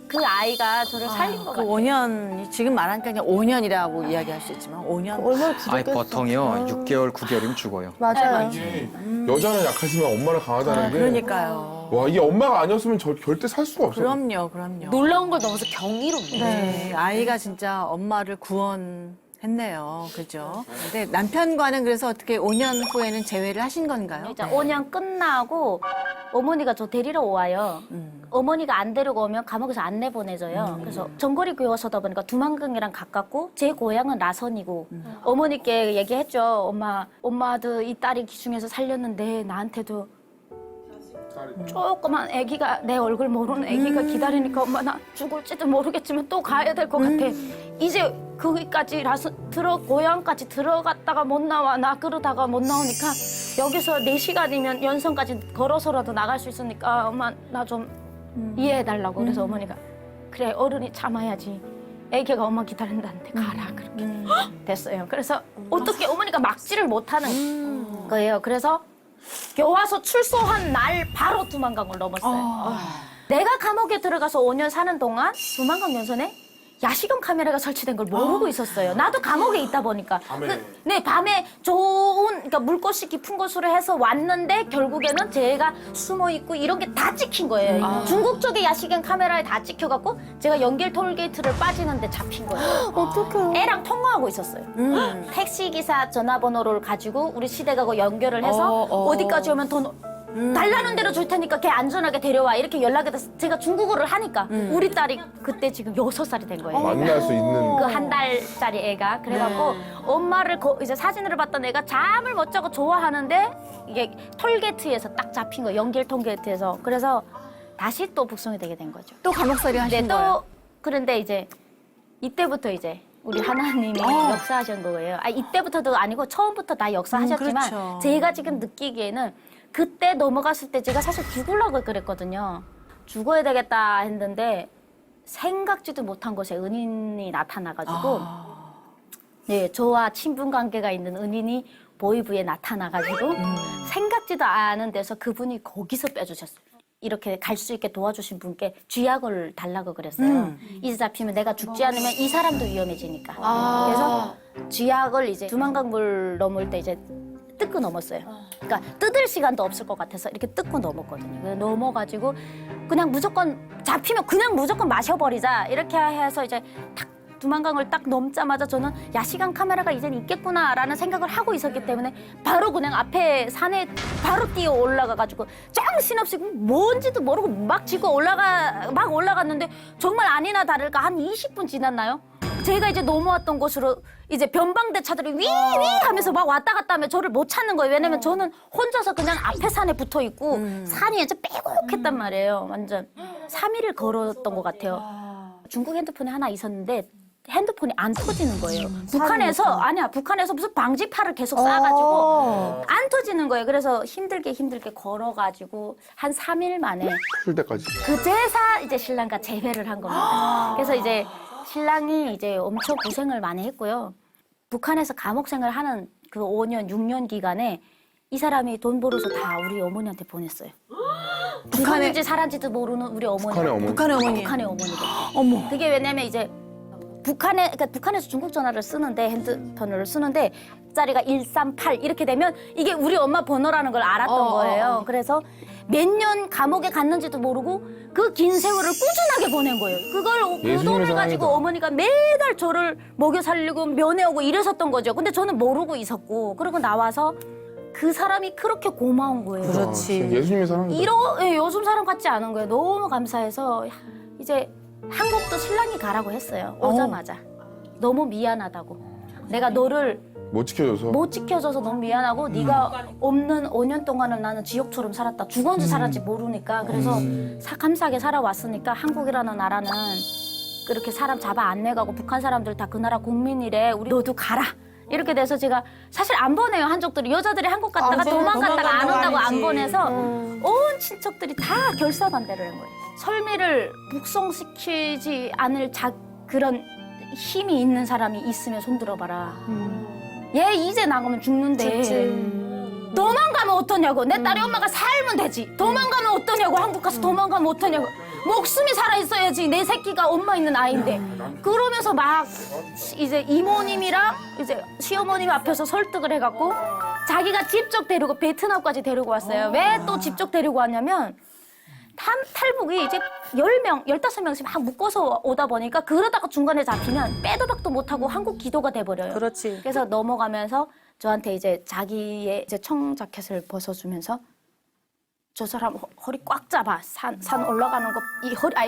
그 아이가 저를 살린 것 그 같아요. 5년, 지금 말하니까 그냥 5년이라고 이야기할 수 있지만 5년. 아니 보통요 6개월, 9개월이면 죽어요. 맞아요. 여자는 약하지만 엄마는 강하다는 게. 그러니까요. 와, 이게 엄마가 아니었으면 절대 살 수가 없어요. 그럼요. 놀라운 걸 넘어서 경이롭네요. 네, 아이가 진짜 엄마를 구원했네요. 그죠? 근데 남편과는 그래서 어떻게 5년 후에는 재회를 하신 건가요? 이제 5년 끝나고 어머니가 저 데리러 와요. 어머니가 안 데리고 오면 감옥에서 안 내보내져요. 그래서 전거리 교화서다 보니까 두만강이랑 가깝고 제 고향은 라선이고 어머니께 얘기했죠. 엄마도 이 딸이 기중에서 살렸는데 나한테도 조그만 아기가 내 얼굴 모르는 아기가 기다리니까 엄마 나 죽을지도 모르겠지만 또 가야 될 것 같아. 이제 거기까지 고향까지 들어갔다가 못 나와. 나 그러다가 못 나오니까 여기서 4시간이면 연성까지 걸어서라도 나갈 수 있으니까 엄마 나 좀 이해해달라고. 그래서 어머니가 그래 어른이 참아야지. 애기가 엄마 기다린다는데 가라 그렇게 됐어요. 그래서 어떻게 어머니가 막지를 못하는 거예요. 그래서 교화소 출소한 날 바로 두만강을 넘었어요. 내가 감옥에 들어가서 5년 사는 동안 두만강 연선에 야시경 카메라가 설치된 걸 모르고 있었어요. 나도 감옥에 있다 보니까. 네, 밤에 좋은, 그러니까 물꽃이 깊은 곳으로 해서 왔는데 결국에는 제가 숨어 있고 이런 게 다 찍힌 거예요. 중국 쪽에 야시경 카메라에 다 찍혀갖고 제가 연길 톨게이트를 빠지는데 잡힌 거예요. 어떡해요. 애랑 통화하고 있었어요. 택시기사 전화번호를 가지고 우리 시댁하고 연결을 해서 어디까지 오면 돈 달라는 대로 줄 테니까 걔 안전하게 데려와 이렇게 연락이 돼서 제가 중국어를 하니까 우리 딸이 그때 지금 6살이 된 거예요. 만날 수 있는. 그 한 달짜리 애가 그래갖고 엄마를 이제 사진으로 봤던 애가 잠을 못 자고 좋아하는데 이게 톨게이트에서 딱 잡힌 거예요. 연길 톨게이트에서. 그래서 다시 또 북송이 되게 된 거죠. 또 감옥살이 하신 네, 거예요? 또 그런데 이제 이때부터 이제 우리 하나님이 역사하신 거예요. 이때부터도 아니고 처음부터 다 역사하셨지만 그렇죠. 제가 지금 느끼기에는 그때 넘어갔을 때 제가 사실 죽으려고 그랬거든요. 죽어야 되겠다 했는데 생각지도 못한 곳에 은인이 나타나가지고 네, 저와 친분 관계가 있는 은인이 보이부에 나타나가지고 생각지도 않은 데서 그분이 거기서 빼주셨어요. 이렇게 갈 수 있게 도와주신 분께 쥐약을 달라고 그랬어요. 이제 잡히면 내가 죽지 않으면 이 사람도 위험해지니까. 그래서 쥐약을 이제 두만강물 넘을 때 이제 뜯고 넘었어요. 그러니까 뜯을 시간도 없을 것 같아서 이렇게 뜯고 넘었거든요. 그래서 넘어가지고 그냥 무조건 잡히면 그냥 무조건 마셔버리자 이렇게 해서 이제 탁 두만강을 딱 넘자마자 저는 야시경 카메라가 이젠 있겠구나라는 생각을 하고 있었기 때문에 바로 그냥 앞에 산에 바로 뛰어 올라가가지고 정신없이 뭔지도 모르고 막 올라갔는데 정말 아니나 다를까 한 20분 지났나요? 제가 이제 넘어왔던 곳으로 이제 변방대 차들이 위위 하면서 막 왔다 갔다 하면 저를 못 찾는 거예요. 왜냐면 저는 혼자서 그냥 앞에 산에 붙어 있고 산이 이제 빼곡했단 말이에요. 완전 3일을 걸었던 것 같아요. 중국 핸드폰이 하나 있었는데 핸드폰이 안 터지는 거예요. 북한에서 무슨 방지파를 계속 쌓아가지고 안 터지는 거예요. 그래서 힘들게 걸어가지고 한 3일 만에 풀 때까지. 그제서 이제 신랑과 재회를 한 겁니다. 그래서 이제 신랑이 이제 엄청 고생을 많이 했고요. 북한에서 감옥 생활하는 그 5년, 6년 기간에 이 사람이 돈 벌어서 다 우리 어머니한테 보냈어요. 북한인지 살았는지도 모르는 우리 어머니. 북한의 어머니. 북한의 어머니들. 그게 왜냐면 이제 북한에서 중국 전화를 쓰는데 핸드폰을 쓰는데 짜리가 138 이렇게 되면 이게 우리 엄마 번호라는 걸 알았던 거예요. 그래서 몇 년 감옥에 갔는지도 모르고 그 긴 세월을 꾸준하게 보낸 거예요. 그 돈을 가지고 어머니가 매달 저를 먹여 살리고 면회오고 이랬었던 거죠. 근데 저는 모르고 있었고 그러고 나와서 그 사람이 그렇게 고마운 거예요. 그렇지. 예수님의 사랑이다. 요즘 사람 같지 않은 거예요. 너무 감사해서 이제 한국도 신랑이 가라고 했어요. 오자마자. 너무 미안하다고. 내가 너를 못 지켜줘서 너무 미안하고 네가 없는 5년 동안은 나는 지옥처럼 살았다. 죽었는지 살았지 모르니까. 그래서 감사하게 살아왔으니까 한국이라는 나라는 그렇게 사람 잡아 안 내가고 북한 사람들 다 그 나라 국민이래. 우리 너도 가라. 이렇게 돼서 제가 사실 안 보내요. 한족들이. 여자들이 한국 갔다가 도망갔다가 안 온다고 안 보내서 온 친척들이 다 결사반대를 한 거예요. 설미를 북송시키지 않을 그런 힘이 있는 사람이 있으면 손들어봐라. 얘 이제 나가면 죽는데 도망가면 어떠냐고. 내 딸이 엄마가 살면 되지. 도망가면 어떠냐고. 한국 가서 도망가면 어떠냐고. 목숨이 살아있어야지 내 새끼가 엄마 있는 아이인데. 그러면서 막 이제 이모님이랑 이제 시어머님 앞에서 설득을 해갖고 자기가 직접 데리고 베트남까지 데리고 왔어요. 왜 또 직접 데리고 왔냐면 탈북이 이제 10명, 15명씩 막 묶어서 오다 보니까 그러다가 중간에 잡히면 빼도 박도 못하고 한국 기도가 돼버려요. 그렇지. 그래서 넘어가면서 저한테 이제 자기의 이제 청자켓을 벗어주면서 저 사람 허리 꽉 잡아. 산 올라가는 거,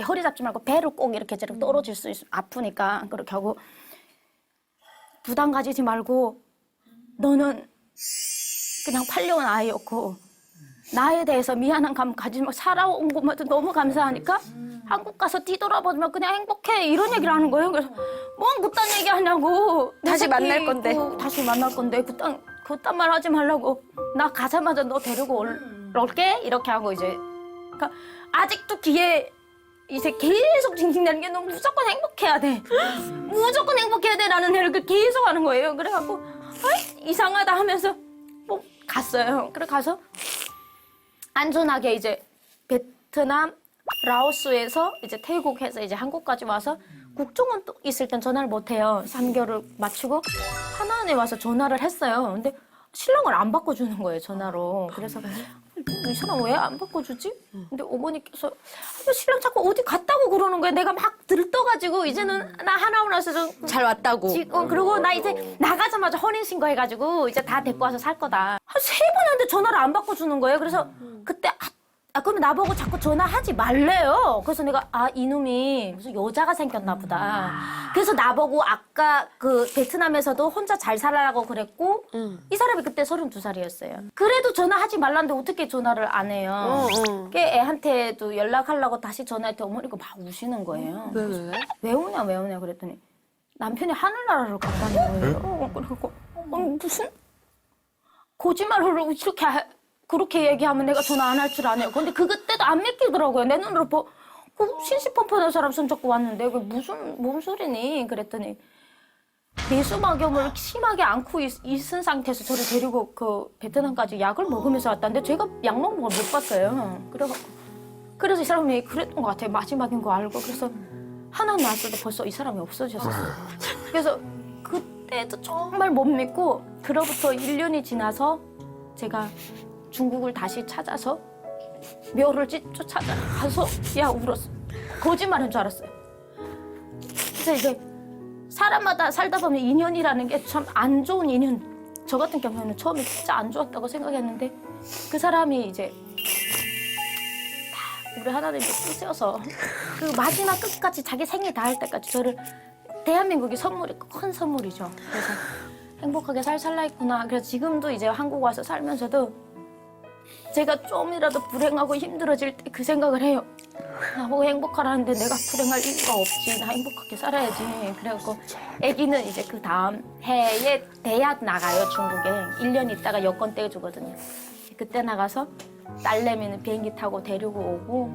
허리 잡지 말고 배를 꼭 이렇게 떨어질 수 있어. 아프니까. 그렇게 하고 부담 가지지 말고 너는 그냥 팔려온 아이였고 나에 대해서 미안한 감 가지지 말고 살아온 것마다 너무 감사하니까 한국 가서 뒤돌아보면 그냥 행복해. 이런 얘기를 하는 거예요. 그래서 뭔 그딴 얘기 하냐고. 다시 만날 건데. 다시 만날 건데 그딴 말 하지 말라고. 나 가자마자 너 데리고 올게. 이렇게 하고 이제. 그러니까 아직도 귀에 이제 계속 징징대는 게 너 무조건 행복해야 돼. 무조건 행복해야 돼. 라는 애를 계속 하는 거예요. 그래갖고 이상하다 하면서 뭐 갔어요. 그래 가서 안전하게 이제 베트남, 라오스에서 이제 태국에서 이제 한국까지 와서 국정원 또 있을 땐 전화를 못 해요. 3개월을 마치고 하나은에 와서 전화를 했어요. 근데 신랑을 안 바꿔주는 거예요, 전화로. 그래서 이 사람 왜 안 바꿔주지? 근데 어머니께서 신랑 자꾸 어디 갔다고 그러는 거예요. 내가 막 들떠가지고 이제는 나 하나원 와서 좀 잘 왔다고. 그리고 나 이제 나가자마자 혼인신고 해가지고 이제 다 데리고 와서 살 거다. 한 3번 했는데 전화를 안 바꿔주는 거예요. 그래서 그때 그러면 나보고 자꾸 전화하지 말래요. 그래서 내가 이놈이 무슨 여자가 생겼나 보다. 그래서 나보고 아까 그 베트남에서도 혼자 잘 살아라고 그랬고 이 사람이 그때 32살이었어요. 그래도 전화하지 말라는데 어떻게 전화를 안 해요. 애한테도 연락하려고 다시 전화했더니 어머니가 막 우시는 거예요. 왜 우냐 그랬더니 남편이 하늘나라를 갔다는 거예요. 그리고 무슨 거짓말을 이렇게 그렇게 얘기하면 내가 전화 안 할 줄 아네요. 근데 그때도 안 믿기더라고요. 내 눈으로 신시펀펀한 사람 손잡고 왔는데 그게 뭔 소리니? 그랬더니 뇌수막염을 심하게 앓고 있은 상태에서 저를 데리고 그 베트남까지 약을 먹으면서 왔다는데 제가 약 먹는 걸 못 봤어요. 그래서 이 사람이 그랬던 것 같아요. 마지막인 거 알고. 그래서 하나 나왔을 때 벌써 이 사람이 없어졌어요. 그래서 그때도 정말 못 믿고 그로부터 1년이 지나서 제가 중국을 다시 찾아서 묘를 쫓아가서 울었어. 거짓말인 줄 알았어요. 그래서 이제 사람마다 살다 보면 인연이라는 게 참 안 좋은 인연. 저 같은 경우에는 처음에 진짜 안 좋았다고 생각했는데 그 사람이 이제 다 우리 하나님이 쓰셔서 그 마지막 끝까지 자기 생일 다 할 때까지 저를 대한민국이 큰 선물이죠. 그래서 행복하게 살라 했구나. 그래서 지금도 이제 한국 와서 살면서도 제가 좀이라도 불행하고 힘들어질 때 그 생각을 해요. 나보고 행복하라는데 내가 불행할 이유가 없지. 나 행복하게 살아야지. 그래갖고 아기는 이제 그 다음 해에 대학 나가요, 중국에. 1년 있다가 여권 떼주거든요. 그때 나가서 딸내미는 비행기 타고 데리고 오고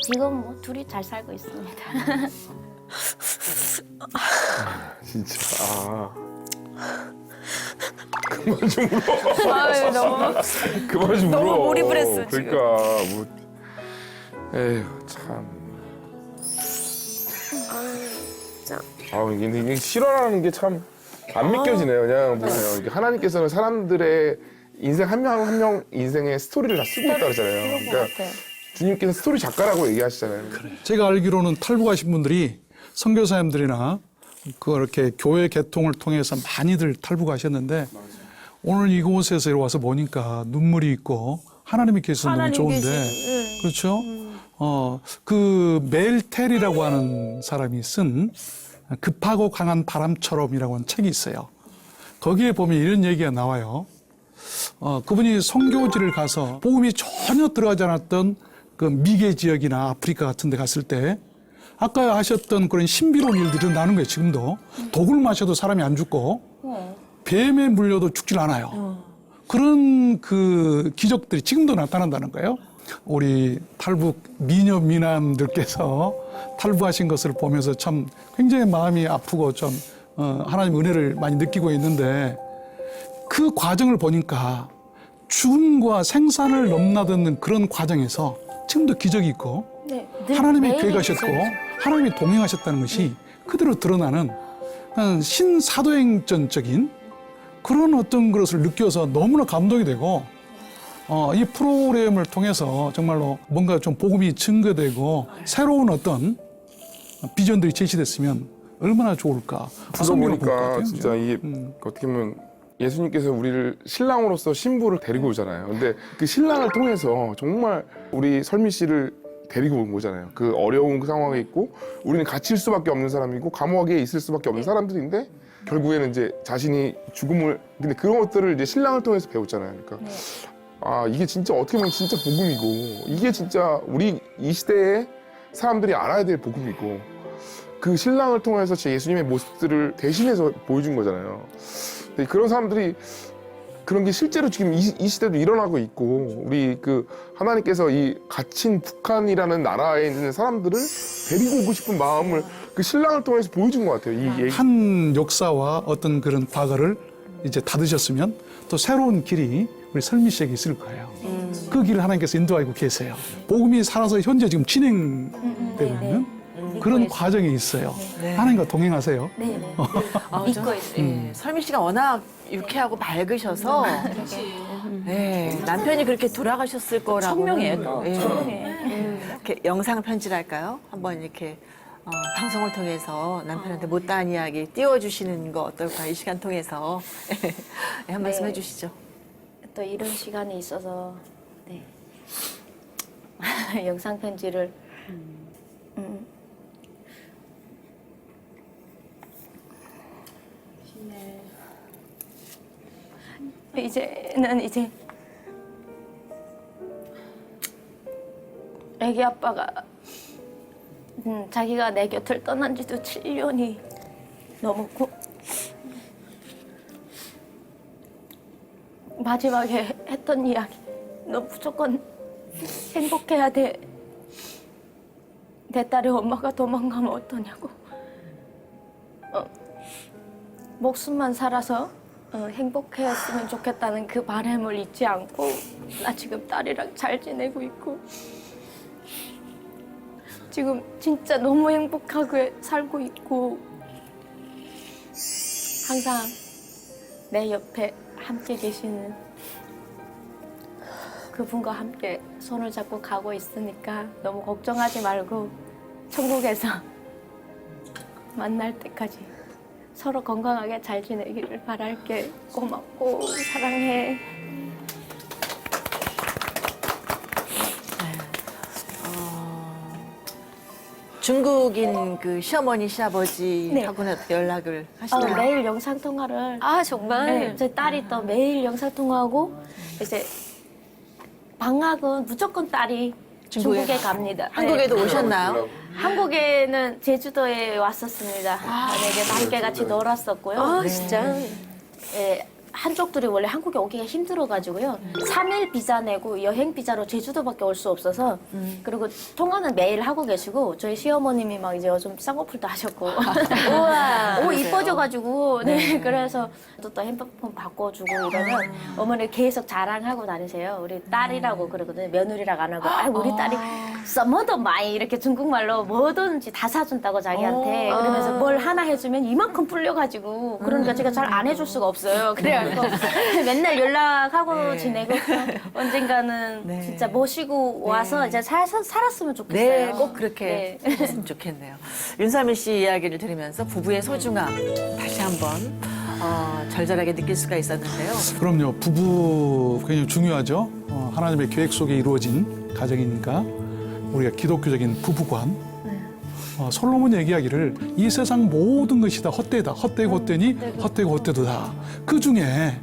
지금 뭐 둘이 잘 살고 있습니다. 진짜. 그만 좀 울어. 그만 좀 울어. 너무 몰입을 했어, 지금. 그러니까 에휴 참. 이게 실화라는 게 참 안 믿겨지네요. 그냥 보세요. 이게 하나님께서는 사람들의 인생 한 명 한 명 인생의 스토리를 다 쓰고 있다 그러잖아요. 그러니까 주님께서 스토리 작가라고 얘기하시잖아요. 제가 알기로는 탈북하신 분들이 선교사님들이나 그렇게 교회 개통을 통해서 많이들 탈북하셨는데 오늘 이곳에서 와서 보니까 눈물이 있고 하나님이 계셔서 너무 좋은데 그렇죠? 그 멜텔이라고 하는 사람이 쓴 급하고 강한 바람처럼이라고 하는 책이 있어요. 거기에 보면 이런 얘기가 나와요. 그분이 선교지를 가서 복음이 전혀 들어가지 않았던 그 미개 지역이나 아프리카 같은 데 갔을 때 아까 하셨던 그런 신비로운 일들이 나는 거예요, 지금도. 독을 마셔도 사람이 안 죽고, 뱀에 물려도 죽질 않아요. 그런 그 기적들이 지금도 나타난다는 거예요. 우리 탈북 미녀 미남들께서 탈북하신 것을 보면서 참 굉장히 마음이 아프고 좀, 하나님 은혜를 많이 느끼고 있는데 그 과정을 보니까 죽음과 생산을 넘나드는 그런 과정에서 지금도 기적이 있고 네, 늘 하나님이 매일 계획하셨고 있어요. 하나님이 동행하셨다는 것이 그대로 드러나는 신사도행전적인 그런 어떤 것을 느껴서 너무나 감동이 되고 이 프로그램을 통해서 정말로 뭔가 좀 복음이 증거되고 새로운 어떤 비전들이 제시됐으면 얼마나 좋을까. 그러다 보니까 진짜 이게 어떻게 보면 예수님께서 우리를 신랑으로서 신부를 데리고 오잖아요. 근데 그 신랑을 통해서 정말 우리 설미 씨를 데리고 온 거잖아요. 그 어려운 상황에 있고 우리는 갇힐 수밖에 없는 사람이고 감옥에 있을 수밖에 없는 사람들인데 결국에는 이제 자신이 죽음을 근데 그런 것들을 이제 신랑을 통해서 배웠잖아요. 그러니까 아 이게 진짜 어떻게 보면 진짜 복음이고 이게 진짜 우리 이 시대에 사람들이 알아야 될 복음이고 그 신랑을 통해서 제 예수님의 모습들을 대신해서 보여준 거잖아요. 근데 그런 사람들이 그런 게 실제로 지금 이 시대도 일어나고 있고 우리 그 하나님께서 이 갇힌 북한이라는 나라에 있는 사람들을 데리고 오고 싶은 마음을 그 신랑을 통해서 보여준 것 같아요. 이 얘기. 한 역사와 어떤 그런 과거를 이제 닫으셨으면 또 새로운 길이 우리 설미 씨에게 있을 거예요. 그 길을 하나님께서 인도하고 계세요. 복음이 살아서 현재 지금 진행되고 있는 그런 과정이 있어요. 하나님과 동행하세요. 믿고 있어요. 설미 씨가 워낙 유쾌하고 밝으셔서 네, 남편이 그렇게 돌아가셨을 거라고 청명해요. 이렇게 영상 편지랄까요? 한번 이렇게 방송을 통해서 남편한테 못다한 이야기 띄워주시는 거 어떨까? 이 시간 통해서 네, 한 말씀 해주시죠. 또 이런 시간이 있어서 네. 영상 편지를 이제는 이제 애기 아빠가 자기가 내 곁을 떠난 지도 7년이 넘었고 마지막에 했던 이야기 너 무조건 행복해야 돼. 내 딸의 엄마가 도망가면 어떠냐고. 목숨만 살아서 행복했으면 좋겠다는 그 바람을 잊지 않고 나 지금 딸이랑 잘 지내고 있고 지금 진짜 너무 행복하게 살고 있고 항상 내 옆에 함께 계시는 그분과 함께 손을 잡고 가고 있으니까 너무 걱정하지 말고 천국에서 만날 때까지 서로 건강하게 잘 지내기를 바랄게. 고맙고 사랑해. 중국인 그 시어머니 시아버지하고는 네. 연락을 하시나요? 매일 영상 통화를. 아, 정말? 네, 제 딸이 또 매일 영상 통화하고 이제 방학은 무조건 딸이 중국에 갑니다. 한국에도 네. 오셨나요? 한국에는 제주도에 왔었습니다. 만약에 함께 같이 놀았었고요. 아, 진짜? 예, 한쪽들이 원래 한국에 오기가 힘들어가지고요. 3일 비자 내고 여행 비자로 제주도밖에 올 수 없어서 그리고 통화는 매일 하고 계시고 저희 시어머님이 막 이제 요즘 쌍꺼풀도 하셨고 우와. 오 이뻐져가지고 네 그래서 또 핸드폰 바꿔주고 이러면 어머니 계속 자랑하고 다니세요. 우리 딸이라고 그러거든요. 며느리라고 안 하고 아 우리 딸이 써머더 많이 이렇게 중국말로 뭐든지 다 사준다고 자기한테 그러면서 뭘 하나 해주면 이만큼 불려가지고 그러니까 제가 잘 안 해줄 수가 없어요. 그래가지고 맨날 연락하고 지내고 언젠가는 진짜 모시고 와서 이제 살았으면 좋겠어요. 네, 꼭 그렇게 했으면 좋겠네요. 윤삼일 씨 이야기를 들으면서 부부의 소중함 다시 한번 절절하게 느낄 수가 있었는데요. 그럼요. 부부 굉장히 중요하죠. 하나님의 계획 속에 이루어진 가정이니까 우리가 기독교적인 부부관. 솔로몬 얘기하기를 이 세상 모든 것이 다 헛되다. 헛되고 헛되니 헛되고 헛되도다. 그 중에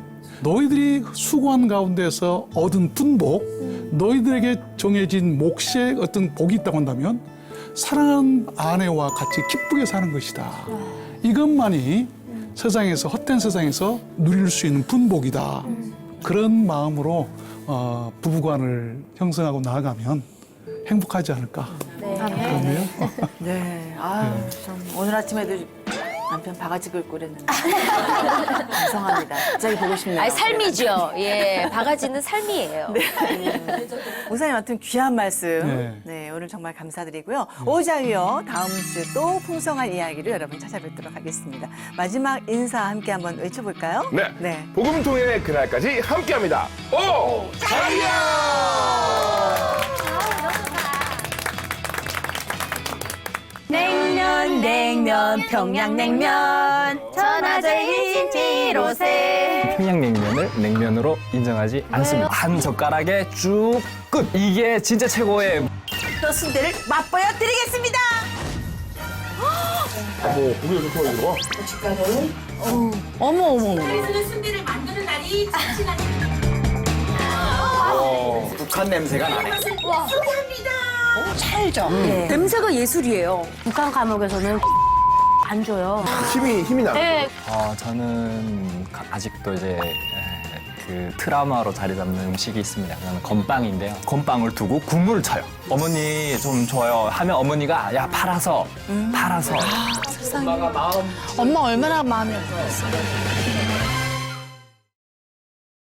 너희들이 수고한 가운데서 얻은 분복, 너희들에게 정해진 몫의 어떤 복이 있다고 한다면 사랑하는 아내와 같이 기쁘게 사는 것이다. 이것만이 세상에서 헛된 세상에서 누릴 수 있는 분복이다. 그런 마음으로 부부관을 형성하고 나아가면 행복하지 않을까. 그러네요. 네, 참 오늘 아침에도 남편 바가지 긁고 그랬는데. 감성합니다. 갑자기 보고 싶네요. 아니, 삶이죠. 예, 바가지는 삶이에요. 목사님 아무튼 귀한 말씀. 네. 네, 오늘 정말 감사드리고요. 오자유어 다음 주 또 풍성한 이야기로 여러분 찾아뵙도록 하겠습니다. 마지막 인사 함께 한번 외쳐볼까요? 네. 복음 통일의 그날까지 함께합니다. 오! 자유야! 냉면, 평양냉면, 천하제일 진지로세. 평양냉면을 냉면으로 인정하지 않습니다. 한 젓가락에 쭉 끝. 이게 진짜 최고의 또 순대를 맛보여 드리겠습니다. 우리 요즘 좋아, 이거. 북한 냄새가 나네. 냄새가 예술이에요. 북한 감옥에서는 안 줘요. 힘이 나. 네, 저는 아직도 이제 그 트라우마로 자리 잡는 음식이 있습니다. 그건 건빵인데요. 건빵을 두고 국물을 쳐요. 어머니 좀 줘요 하면 어머니가 야 팔아서. 엄마 얼마나 마음이 없었어요.